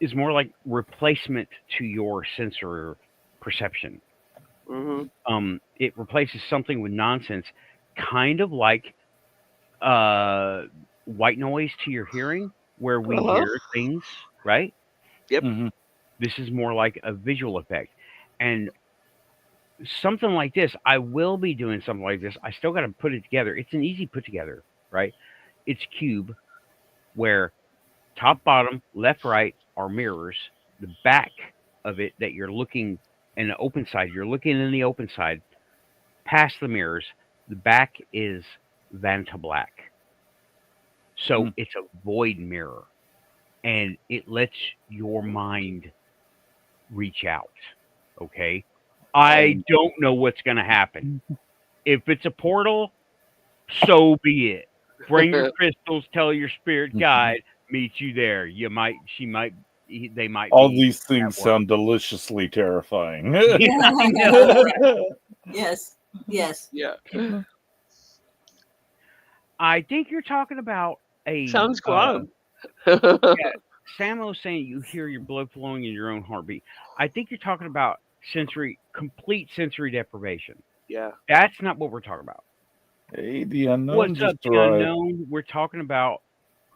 is more like replacement to your sensor perception. It replaces something with nonsense, kind of like white noise to your hearing, where we hear things, right? Yep. Mm-hmm. This is more like a visual effect. And something like this, I will be doing something like this. I still got to put it together. It's an easy put together, right? It's cube where top, bottom, left, right are mirrors. The back of it that you're looking and the open side, you're looking in the open side past the mirrors. The back is Vanta black. So it's a void mirror and it lets your mind reach out. Okay. I don't know what's going to happen. If it's a portal, so be it. Bring your crystals, tell your spirit guide, meet you there. You might, they might All be these at things work. sound deliciously terrifying. Yeah, I know. Yes. Yes. Yeah. I think you're talking about a. Sounds quantum. Yeah, Samo's saying you hear your blood flowing in your own heartbeat. I think you're talking about complete sensory deprivation. Yeah. That's not what we're talking about. Hey, the unknown What's just up, the arrived. unknown? We're talking about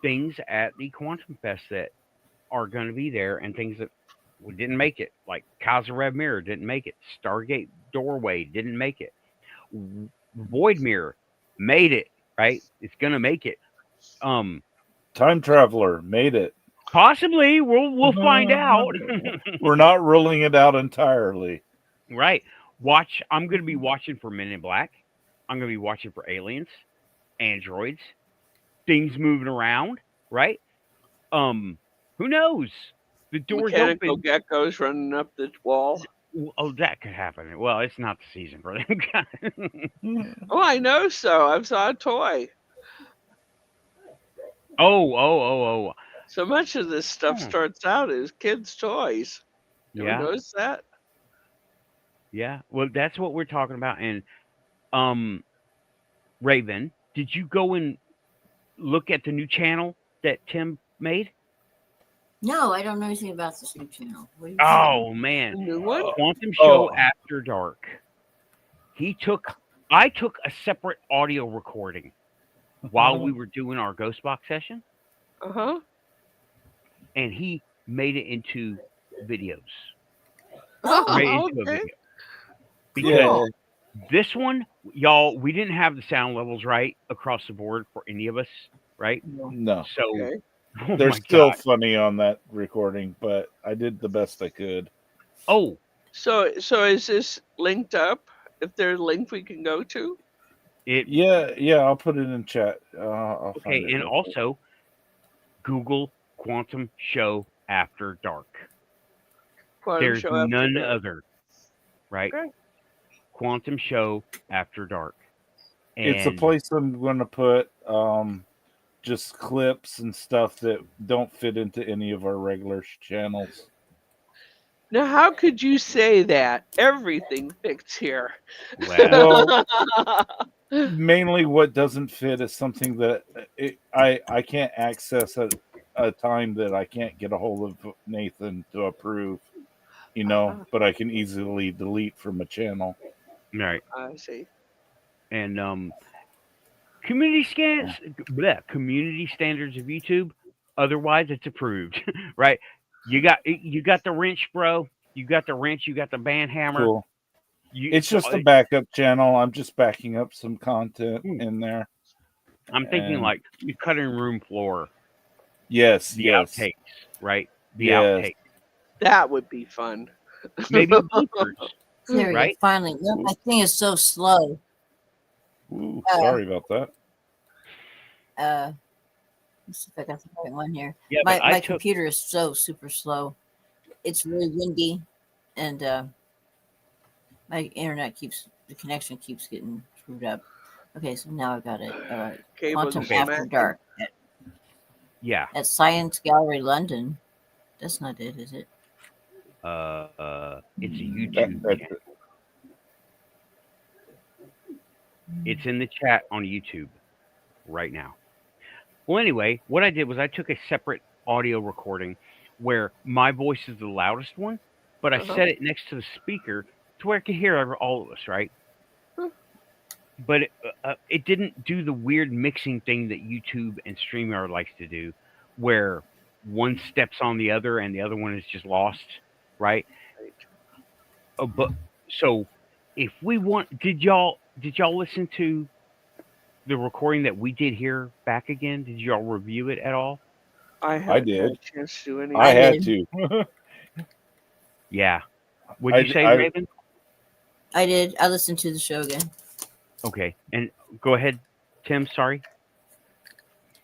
things at the Quantum Fest that are going to be there and things that didn't make it, like Kazarev Mirror didn't make it. Stargate Doorway didn't make it. Void Mirror made it, right? It's going to make it. Time Traveler made it. Possibly. We'll find out. We're not ruling it out entirely. Right. I'm going to be watching for Men in Black. I'm going to be watching for aliens, androids, things moving around, right? Who knows? The door's Mechanical open. geckos running up the wall. Oh, that could happen. Well, it's not the season for them guys. Oh, I know so. I saw a toy. Oh. So much of this stuff Hmm. starts out as kids' toys. Ever Yeah, notice that? yeah. Well, that's what we're talking about. And um, Raven, did you go and look at the new channel that Tim made? No, I don't know anything about this new channel. What are you Oh The man, new one? Quantum Show Oh. After Dark. I took a separate audio recording while we were doing our Ghost Box session, Uh-huh. and he made it into videos. Oh, Made it into a okay. video. Because Yeah. this one, y'all, we didn't have the sound levels right across the board for any of us, right? No. So, Okay. oh They're my still God. funny on that recording, but I did the best I could. Oh, So is this linked up? If there's a link we can go to? Yeah, I'll put it in chat. I'll find okay. it. And real quick. also, Google Quantum Show After Dark. Quantum There's Show After none Dark. other, right? Okay. Quantum Show After Dark. It's a And place I'm going to put just clips and stuff that don't fit into any of our regular channels. Now, how could you say that? Everything fits here. well, Mainly what doesn't fit is something that I can't access at a time that I can't get a hold of Nathan to approve, but I can easily delete from a channel. right. I see. And community community standards of YouTube. Otherwise, it's approved, right? You got the wrench, bro. You got the wrench. You got the band hammer. Cool. You, It's just a backup channel. I'm just backing up some content Hmm. in there. I'm thinking and- like the cutting room floor, Yes, the yes. outtakes, right? The Yes. outtakes, That would be fun. maybe bloopers. there we Right? go. Finally, no, my thing is so slow. Ooh, sorry about that. Let's see if I got the right one here. Yeah, my but I my took computer is so super slow. It's really windy, and my the connection keeps getting screwed up. Okay, so now I've got it. All right. Cables Quantum Okay. After smacking. Dark yeah. at Science Gallery London. That's not it, is it? It's a YouTube That's channel. It's in the chat on YouTube right now. Well, anyway, what I did was I took a separate audio recording where my voice is the loudest one, but I Uh-huh. set it next to the speaker to where I could hear all of us, right? Hmm. But it didn't do the weird mixing thing that YouTube and StreamYard likes to do, where one steps on the other and the other one is just lost, right? But so if we want, did y'all listen to the recording that we did here back again? Did y'all review it at all? I haven't did. had a chance to do any. I had did. to. Yeah. What'd you say, I- Raven? I did. I listened to the show again. Okay, and go ahead, Tim. Sorry.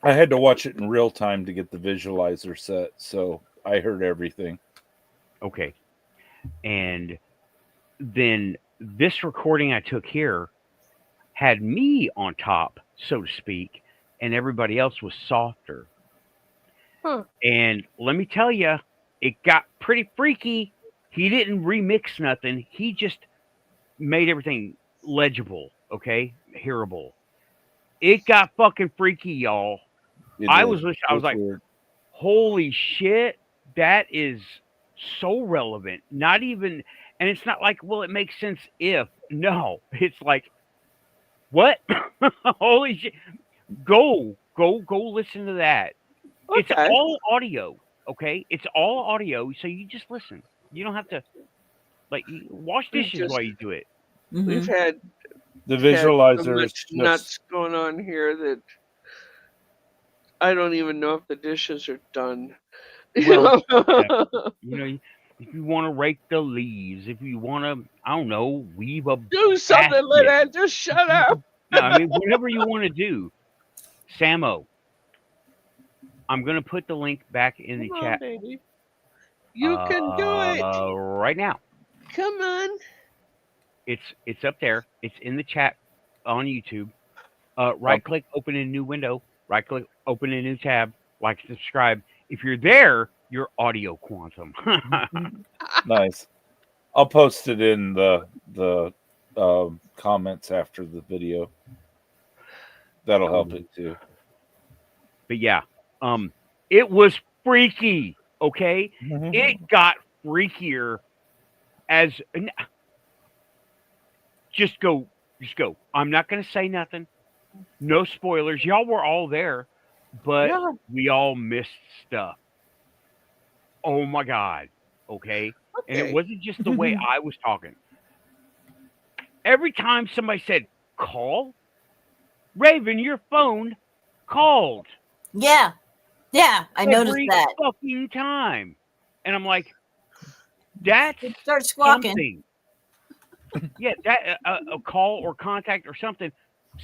I had to watch it in real time to get the visualizer set, so I heard everything. Okay, and then this recording I took here had me on top, so to speak, and everybody else was softer. Huh. And let me tell you, it got pretty freaky. He didn't remix nothing. He just made everything legible, okay, hearable. It got fucking freaky, y'all. I was listening. I was like, weird. holy shit, that is so relevant. Not even, and it's not like, well, it makes sense if. No, it's like, what? Holy shit. Go listen to that. It's Okay. all audio, okay? It's all audio, so you just listen. You don't have to, like, wash We dishes just- while you do it. We've Mhm. had The so visualizer is much just nuts going on here that I don't even know if the dishes are done. Well, You know, if you want to rake the leaves, if you want to, I don't know, weave a Do something, basket. Lynette. Just shut up. No, I mean whatever you want to do. Samo, I'm gonna put the link back in the Come on, chat baby. You can do it. right now. Come on. It's up there. It's in the chat on YouTube. Right click, open a new window. Right click, open a new tab. Like, subscribe. If you're there, you're audio quantum. Nice. I'll post it in the comments after the video. That'll help it too. But yeah, it was freaky. Okay, it got freakier as just go. I'm not gonna say nothing. No spoilers. Y'all were all there, but Yeah. we all missed stuff. Oh my god. Okay. And it Okay. wasn't just the way I was talking. Every time somebody said call, Raven, your phone called. Yeah. I noticed Every that. fucking time. And I'm like, that's It starts squawking. something. Yeah, that a call or contact or something.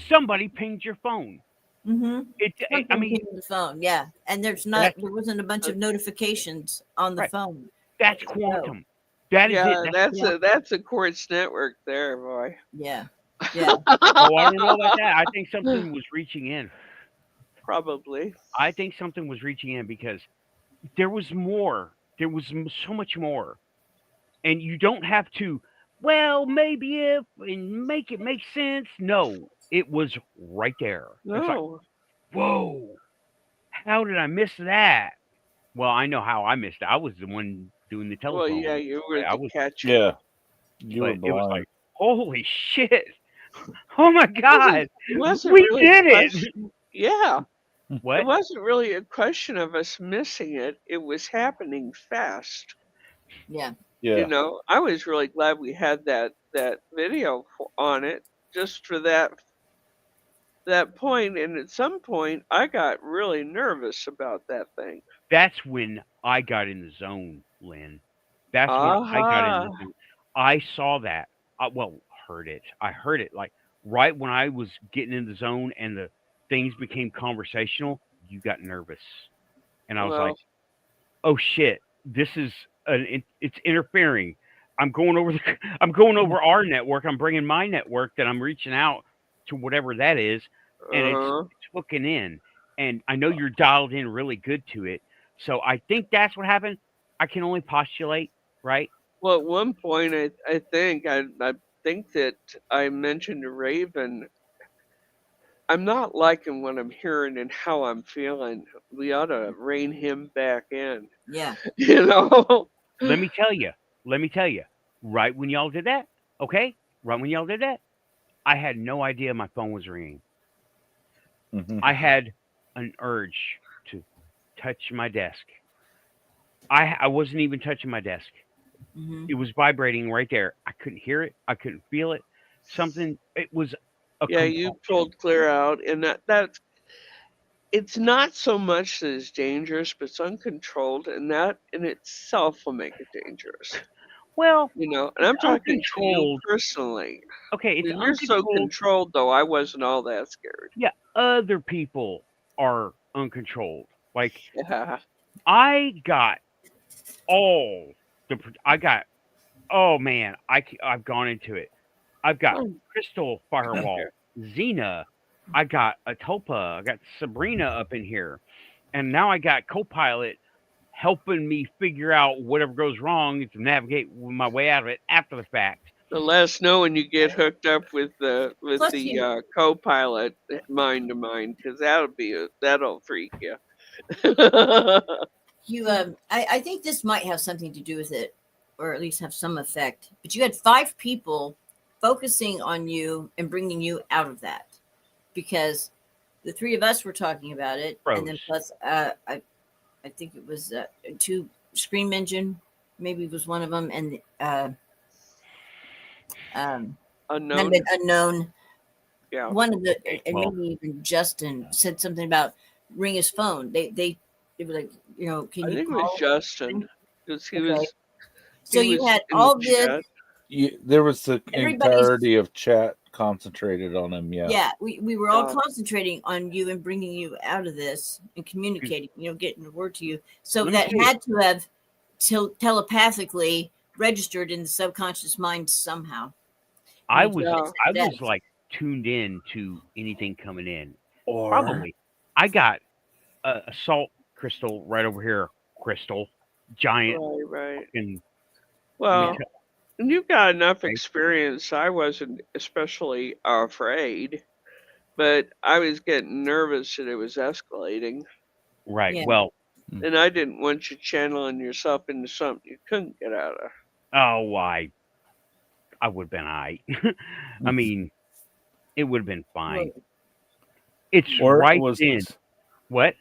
Somebody pinged your phone. Mm-hmm. I mean, the phone, yeah, and there wasn't a bunch of notifications on the Right. phone. that's quantum. That is Yeah, it. that's a quartz network there, boy. Yeah. Oh, I don't know about that. I think something was reaching in. Probably. I think something was reaching in because there was more. There was so much more. And you don't have to, well, maybe if, and make it make sense. No, it was right there. It's like, No. whoa, how did I miss that? Well, I know how I missed it. I was the one doing the Well, telephone. yeah, you were I the was, catcher. Yeah. You were but it was blind. like, holy shit. Oh my God. It wasn't We really a did it. question. Yeah. What? It wasn't really a question of us missing it. It was happening fast. Yeah. Yeah. You know, I was really glad we had that video on it just for that point. And at some point, I got really nervous about that thing. That's when I got in the zone, Lynn. That's when I got in the zone. I saw that. Heard it. I heard it like right when I was getting in the zone and the things became conversational. You got nervous, and I was like, "Oh shit, this is it's interfering." I'm going over our network. I'm bringing my network that I'm reaching out to whatever that is, and it's hooking in. And I know you're dialed in really good to it, so I think that's what happened. I can only postulate, right? Well, at one point, I think that I mentioned to Raven, I'm not liking what I'm hearing and how I'm feeling. We ought to rein him back in. Yeah. You know? Let me tell you. Right when y'all did that, okay? Right when y'all did that, I had no idea my phone was ringing. Mhm. I had an urge to touch my desk. I wasn't even touching my desk. Mm-hmm. It was vibrating right there. I couldn't hear it. I couldn't feel it. Something. It was a Yeah, you compulsion. pulled clear out, and that's it's not so much that it's dangerous, but it's uncontrolled, and that in itself will make it dangerous. Well, You know, and it's I'm talking to you uncontrolled. personally. Okay, it's You're so uncontrolled. controlled, though. I wasn't all that scared. Yeah, other people are uncontrolled. Like Yeah. I got all the. I got. Oh man, I've gone into it. I've got Crystal Firewall, Xena. I got Atopa. I got Sabrina up in here, and now I got Copilot helping me figure out whatever goes wrong to navigate my way out of it after the fact. So let us know when you get hooked up with the Plus you- co-pilot mind to mind, because that'll freak you. I think this might have something to do with it, or at least have some effect. But you had 5 people focusing on you and bringing you out of that, because the 3 of us were talking about it, and then plus I think it was 2 Scream Engine, maybe it was one of them, and unknown. Yeah. One of the, and maybe even Justin said something about ring his phone. They were like, you know, can I you think it call was Justin, because he was. So he you was had in all the this. chat. There was the Everybody's- entirety of chat concentrated on him. Yeah. Yeah, we were all Yeah. concentrating on you and bringing you out of this and communicating, getting the word to you. So Let me that tell you. had to have telepathically registered in the subconscious mind somehow. I You was just I said was that. like tuned in to anything coming in. Or Probably. I got a salt crystal right over here. Crystal, giant, Right. and Well, and you've got enough Right. experience. I wasn't especially afraid, but I was getting nervous that it was escalating. right. Yeah. Well, And I didn't want you channeling yourself into something you couldn't get out of. oh, I would have been I. I mean, it would have been fine. Well, It's or right it was in. What?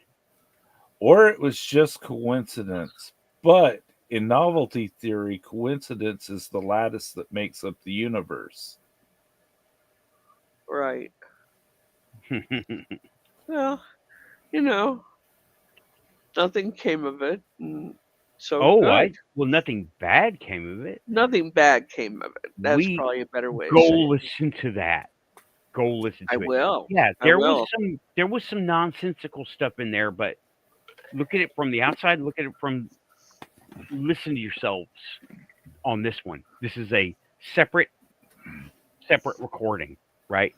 or it was just coincidence. But in novelty theory, coincidence is the lattice that makes up the universe. Right. Well, you know, nothing came of it. And so Oh, good. nothing bad came of it. Nothing bad came of it. That's We probably a better way to Go say it. listen to that. Go listen I to it. will. Yeah, I will. there was some nonsensical stuff in there, but look at it from the outside. Look at it from. Listen to yourselves on this one. This is a separate recording, right?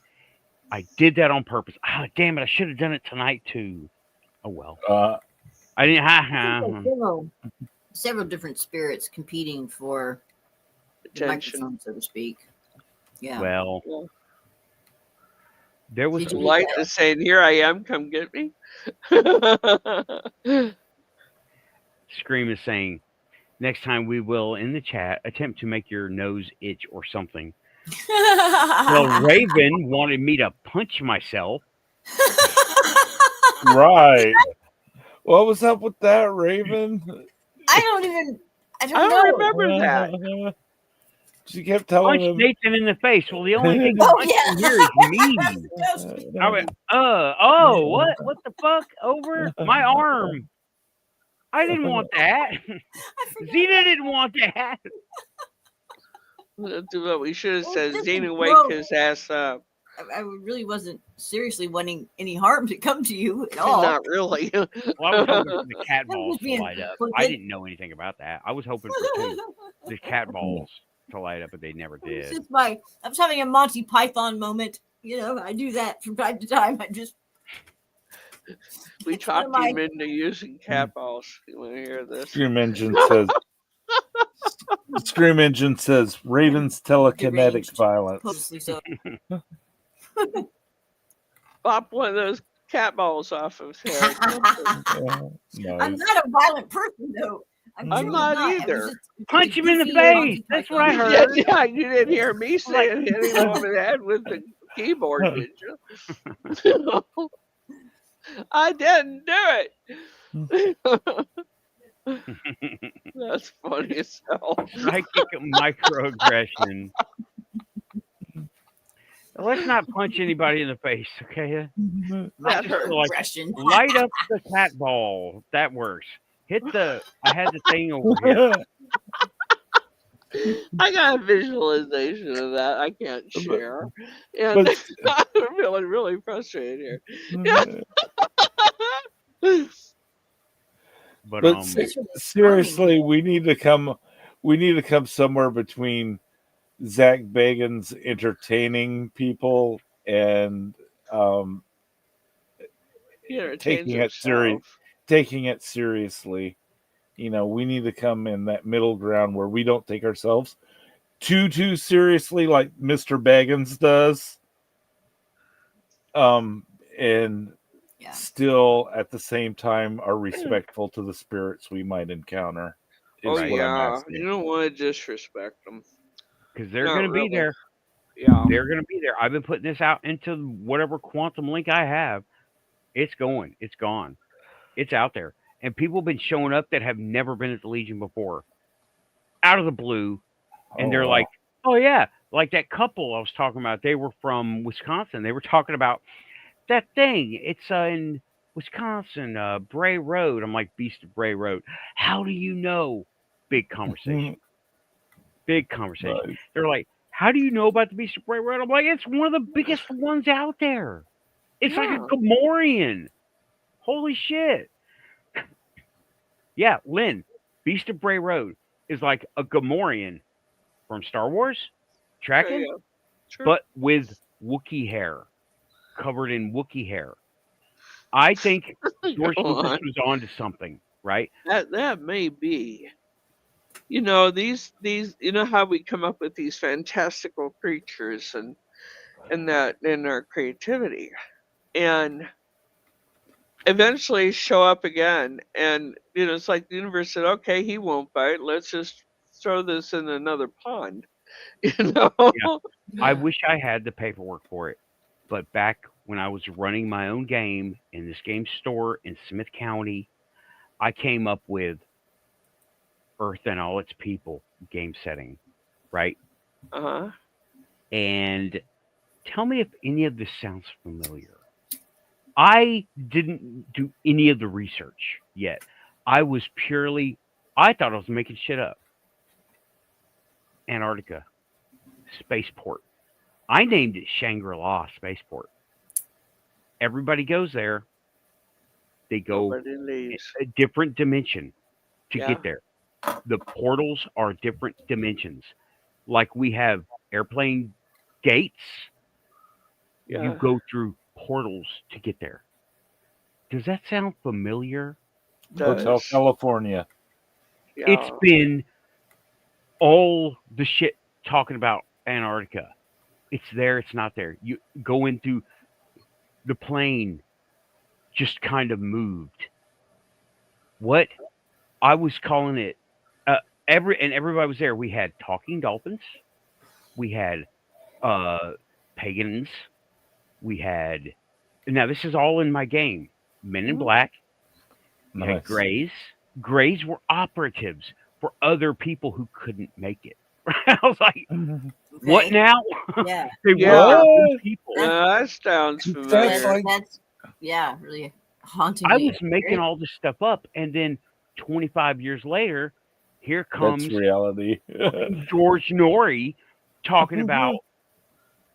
I did that on purpose. Ah, damn it! I should have done it tonight too. Oh well. I didn't. I think there's several different spirits competing for the Attention. microphone, so to speak. Yeah. Well, Yeah. there was Did you Light is saying, "Here I am. Come get me." Scream is saying, next time we will in the chat attempt to make your nose itch or something. Well, Raven wanted me to punch myself. Right. What was up with that, Raven? I don't I know. don't remember that. She kept telling Punch him. Nathan in the face. Well, the only thing Oh, punching yeah. here is me. I went, what the fuck? Over my arm. I didn't want that. Zena didn't want that. That's what we should have Well, said. this Xena, is wake gross. his ass up. I really wasn't seriously wanting any harm to come to you at all. Not really. Well, I was hoping for the cat I was balls to being light up. put I in- didn't know anything about that. I was hoping for the cat balls to light up, but they never It was did. just I was having a Monty Python moment. I do that from time to time. I just We It's one of talked him my- into using cat balls. You want to hear this? Scream Engine says. Scream Engine says Raven's telekinetic Deranged. violence. Purposely so. Pop one of those cat balls off of his head. Yeah, I'm nice. not a violent person though. I'm truly not I was either. just Punch him in the goofy Monty face. That's what I Python. heard. Yeah, you didn't hear me say it. Hit him over the head with the keyboard, did you? I didn't do it. That's funny as hell. Psychic microaggression. Let's not punch anybody in the face, okay? That hurt. Like, Aggression. light up the cat ball. That works. I had the thing over here. I got a visualization of that I can't share. And but- I'm really, really frustrated here. But But seriously, we need to come somewhere between Zach Bagans entertaining people and He entertains taking it himself. taking it seriously. We need to come in that middle ground where we don't take ourselves too seriously like Mr. Baggins does. And Yeah. still at the same time are respectful to the spirits we might encounter. Oh, what I'm yeah. asking. You don't want to disrespect them. because they're Not going to be really. there. Yeah. They're going to be there. I've been putting this out into whatever quantum link I have. It's going. It's gone. It's out there. And people have been showing up that have never been at the Legion before. Out of the blue. And they're like, oh, yeah. Like that couple I was talking about. They were from Wisconsin. They were talking about that thing. It's in Wisconsin, Bray Road. I'm like, Beast of Bray Road. How do you know? Big conversation. Big conversation. Right. They're like, how do you know about the Beast of Bray Road? I'm like, it's one of the biggest ones out there. It's like a Yeah. Gamorrean. Holy shit. Yeah, Lynn, Beast of Bray Road is like a Gamorrean from Star Wars. Tracking? Yeah. Sure. But with Wookiee hair, covered in Wookiee hair. I think George Go Lucas on. was onto something, right? That may be. You know, these you know how we come up with these fantastical creatures and that in our creativity. And eventually show up again. And it's like the universe said, okay, he won't bite. Let's just throw this in another pond. You know? Yeah. I wish I had the paperwork for it. But back when I was running my own game in this game store in Smith County, I came up with Earth and All Its People game setting, right? Uh-huh. And tell me if any of this sounds familiar. I didn't do any of the research yet. I thought I was making shit up. Antarctica, spaceport. I named it Shangri-La Spaceport. Everybody goes there. They go Nobody leaves. a different dimension to Yeah. get there. The portals are different dimensions. Like we have airplane gates, you Yeah. go through portals to get there. Does that sound familiar? Hotel Does. California. Yeah. It's been all the shit talking about Antarctica. It's there, it's not there. You go into the plane, just kind of moved. What I was calling it, everybody was there. We had talking dolphins, we had pagans, we had. Now this is all in my game. Men in Mhm. Black. You had Nice. grays. Grays were operatives for other people who couldn't make it. I was like, what Okay. now? Yeah. They Yeah. were good people. That sounds That's familiar. like- That's really haunting I me. was making all this stuff up, and then 25 years later, here That's comes reality. George Norrie talking about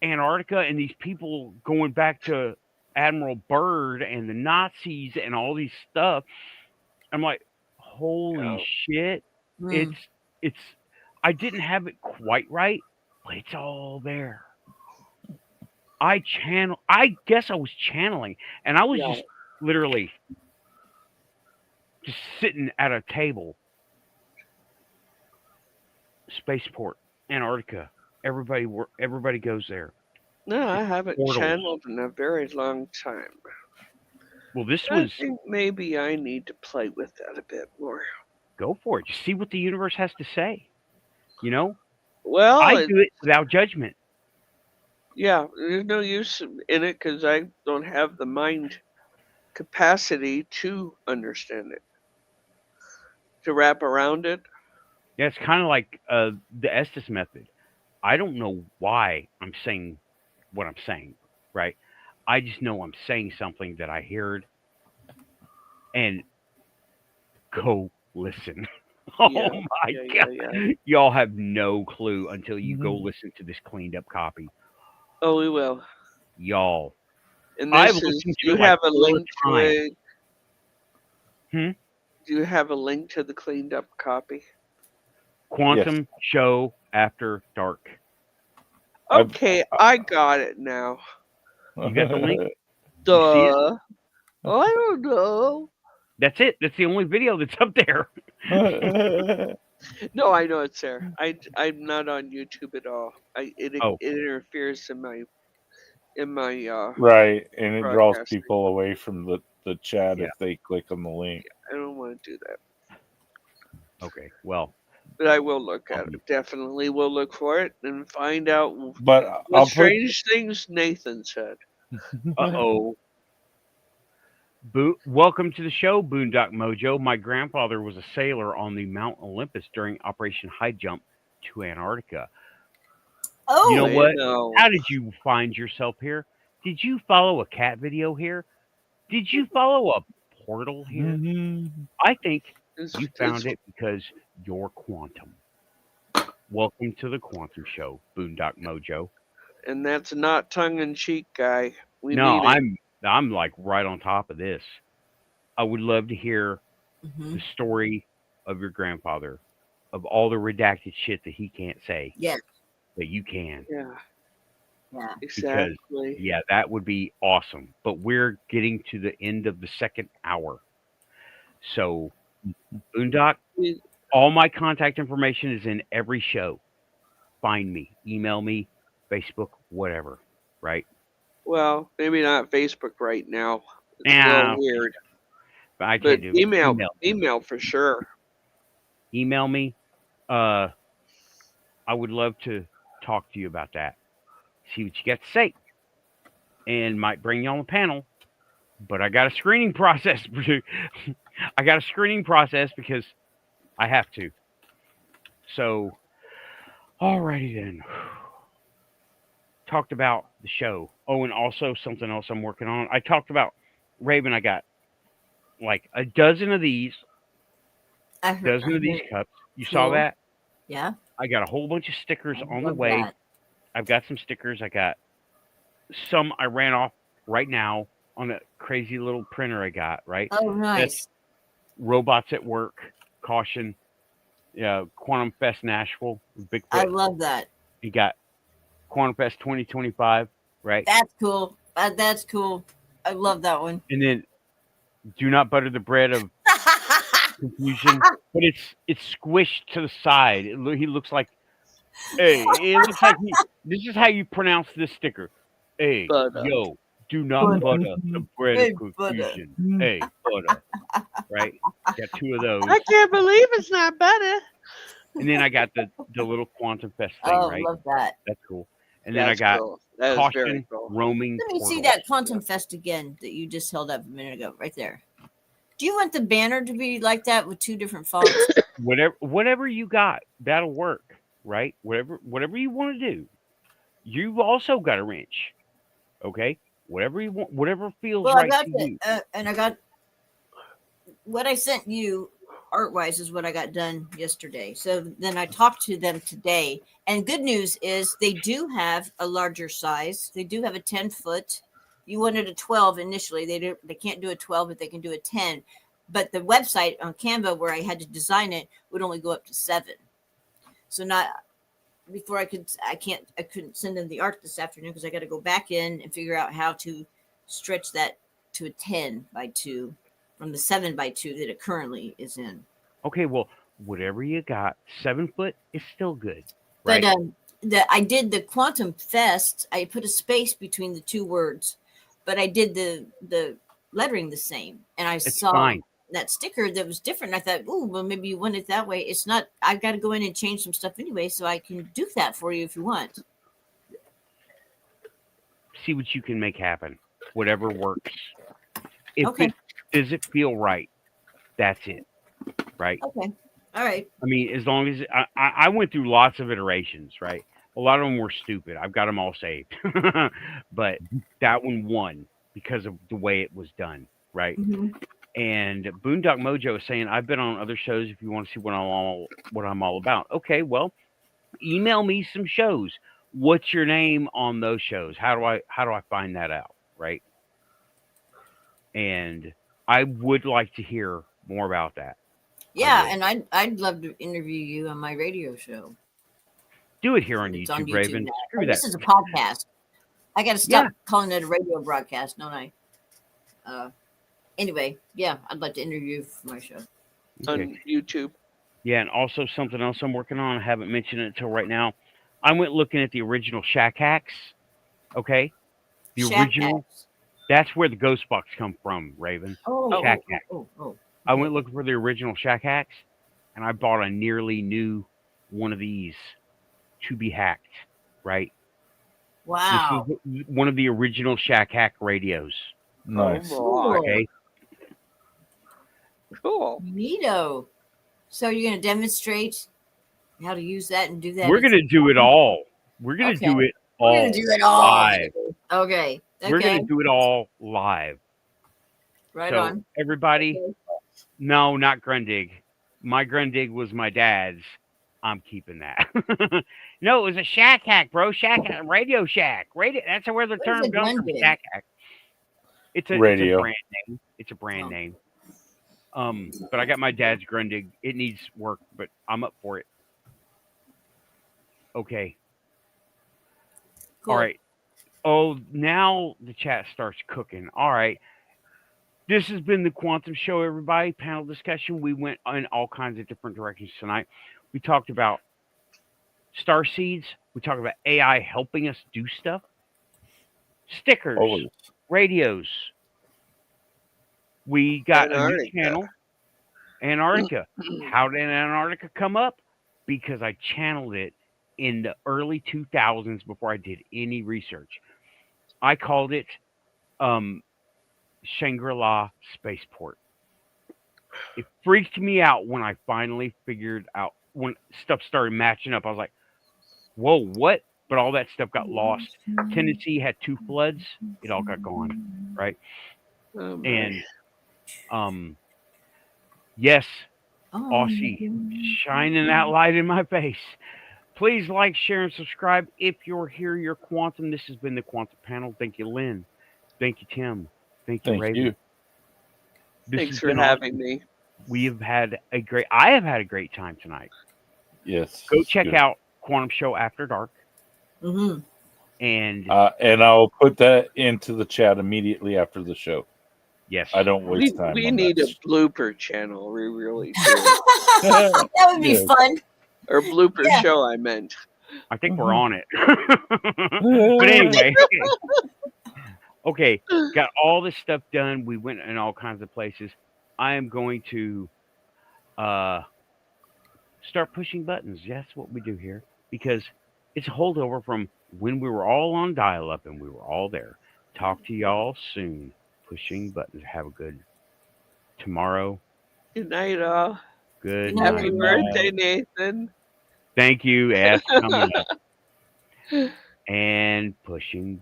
Antarctica and these people going back to Admiral Byrd and the Nazis and all these stuff. I'm like, holy Yeah. shit! Mm. It's. I didn't have it quite right, but it's all there. I guess I was channeling, and I was Yeah. just literally just sitting at a table. Spaceport, Antarctica. Everybody goes there. No, I haven't Portals. channeled in a very long time. Well, this I was think maybe I need to play with that a bit more. go for it. Just see what the universe has to say. You know, Well, I do it without judgment. yeah, there's no use in it because I don't have the mind capacity to understand it, to wrap around it. Yeah, it's kind of like the Estes method. I don't know why I'm saying what I'm saying, right? I just know I'm saying something that I heard, and go listen. Oh Yeah, my yeah, god, yeah. y'all have no clue until you go Mhm. listen to this cleaned up copy, Oh, we will. y'all. And I've this is, listened to you it like have a 4 link to times. it. Hmm? Do you have a link to the cleaned up copy? Quantum Show After Dark. I've- Okay, I got it now. You got the link? You see it? Duh. Oh, I don't know. That's it. That's the only video that's up there. No, I know it's there. I'm not on YouTube at all. It Oh. interferes in my right, and it draws broadcasting. people away from the chat Yeah. if they click on the link. I don't want to do that. Okay. Well, But I will look at it. Definitely will look for it and find out But what I'll put strange things Nathan said. uh-oh. Welcome to the show, Boondock Mojo. My grandfather was a sailor on the Mount Olympus during Operation High Jump to Antarctica. Oh, You know what? No. How did you find yourself here? Did you follow a cat video here? Did you follow a portal here? Mhm. I think It's- you found it because you're quantum. Welcome to the Quantum Show, Boondock Mojo. And that's not tongue in cheek, guy. We No, mean it. I'm like right on top of this. I would love to hear Mm-hmm. the story of your grandfather, of all the redacted shit that he can't say Yes. that you can. Yeah, Yeah. exactly. Yeah, that would be awesome. But we're getting to the end of the second hour. So, Boondock, We- all my contact information is in every show. Find me, email me, Facebook, whatever. Right? Well, maybe not Facebook right now. It's a Nah, little weird. but I But can't do it. email for sure. Email me. I would love to talk to you about that. See what you got to say. And might bring you on the panel. But I got a screening process. I got a screening process because I have to. So, alrighty then. Talked about the show. Oh, and also something else I'm working on. I talked about Raven. I got like a dozen of these, I heard. dozen of these cups. You saw Cool. that? Yeah. I got a whole bunch of stickers I on the love way. that. I've got some stickers. I got some I ran off right now on a crazy little printer I got, right? Oh, nice. Robots at Work, Caution, Quantum Fest Nashville, Bigfoot. I love that. You got Quantum Fest 2025, right? That's cool. That's cool. I love that one. And then Do Not Butter the Bread of Confusion, but it's squished to the side. He looks like, hey, it looks like this is how you pronounce this sticker. Hey, Butter. yo, do not butter the bread Hey, of butter. confusion. Hey, butter. Right? Got two of those. I can't believe it's not butter. And then I got the little Quantum Fest thing, Oh, right? love that. That's cool. And then I That's got cool. That is Caution, very cool. Roaming Let me see Portal. that Quantum Fest again that you just held up a minute ago, right there. Do you want the banner to be like that with two different fonts? Whatever you got, that'll work, right? Whatever you want to do. You've also got a wrench, okay? Whatever you want, whatever feels Well, I right got to the, you. and I got what I sent you art wise is what I got done yesterday. So then I talked to them today, and good news is they do have a larger size. They do have a 10-foot. You wanted a 12 initially. They can't do a 12, but they can do a 10. But the website on Canva where I had to design it would only go up to 7. So not before I couldn't send them the art this afternoon because I got to go back in and figure out how to stretch that to a 10 by 2 from the 7 by 2 that it currently is in. Okay, well, whatever you got, 7 foot is still good, right? But I did the Quantum Fest. I put a space between the two words, but I did the lettering the same. And I It's saw fine. that sticker that was different. I thought, oh, well, maybe you want it that way. It's not. I've got to go in and change some stuff anyway, so I can do that for you if you want. See what you can make happen. Whatever works. If Okay. does it feel right? That's it, right? Okay. All right. I mean, as long as I went through lots of iterations, right? A lot of them were stupid. I've got them all saved, but that one won because of the way it was done, right? Mm-hmm. And Boondock Mojo is saying, I've been on other shows if you want to see what I'm all about. Okay, well, email me some shows. What's your name on those shows? How do I find that out, right? And I would like to hear more about that. Yeah, and I'd love to interview you on my radio show. Do it here on It's YouTube, on YouTube Raven. now. Screw This that. is a podcast. I got to stop calling it a radio broadcast, don't I? Anyway, yeah, I'd like to interview you for my show. Okay. On YouTube. Yeah, and also something else I'm working on. I haven't mentioned it until right now. I went looking at the original Shack Hacks. Okay, the Shack original. Hacks. That's where the ghost box come from, Raven. Shack Hacks. Oh. I went looking for the original Shack Hacks, and I bought a nearly new one of these to be hacked. Right. Wow. This is one of the original Shack Hack radios. Nice. Oh, Okay. cool. Neato. So you're going to demonstrate how to use that and do that? We're gonna do it all. We're gonna do it all. We're going to do it all. live. Okay. We're gonna do it all live. Right So, on. everybody, no, not Grundig. My Grundig was my dad's. I'm keeping that. No, it was a Shack Hack, bro. Shack Hack, Radio Shack. Radio. That's where the What is term a comes from. Grundig? Shack Hack. It's a Radio. brand name. It's a brand Oh. name. But I got my dad's Grundig. It needs work, but I'm up for it. Okay. Cool. All right. Oh, now the chat starts cooking. All right. This has been the Quantum Show, everybody. Panel discussion. We went in all kinds of different directions tonight. We talked about Starseeds. We talked about AI helping us do stuff. Stickers, Always. radios. We got a new Antarctica. channel, Antarctica. How did Antarctica come up? Because I channeled it in the early 2000s before I did any research. I called it Shangri-La Spaceport. It freaked me out when I finally figured out, when stuff started matching up. I was like, whoa, what? But all that stuff got lost. Tennessee had 2 floods. It all got gone, right? Oh, my. And yes, Oh, Aussie, shining that light in my face. Please like, share, and subscribe. If you're here, you're Quantum. This has been the Quantum Panel. Thank you, Lynn. Thank you, Tim. Thank you, Thank Raven. you. This Thanks has for been having awesome. me. I have had a great time tonight. Yes. Go it's check good. out Quantum Show After Dark. Mm-hmm. And And I'll put that into the chat immediately after the show. yes, I don't waste time We on need that. a blooper channel. We really do. That would be Yes. fun. Or blooper Yeah. show, I meant. I think we're on it. But anyway, okay, got all this stuff done. We went in all kinds of places. I am going to start pushing buttons. That's what we do here, because it's a holdover from when we were all on dial-up and we were all there. Talk to y'all soon. Pushing buttons. Have a good tomorrow. Good night, all. Good Good night, Happy night. birthday, Nathan. Thank you. Ass coming up. And pushing buttons.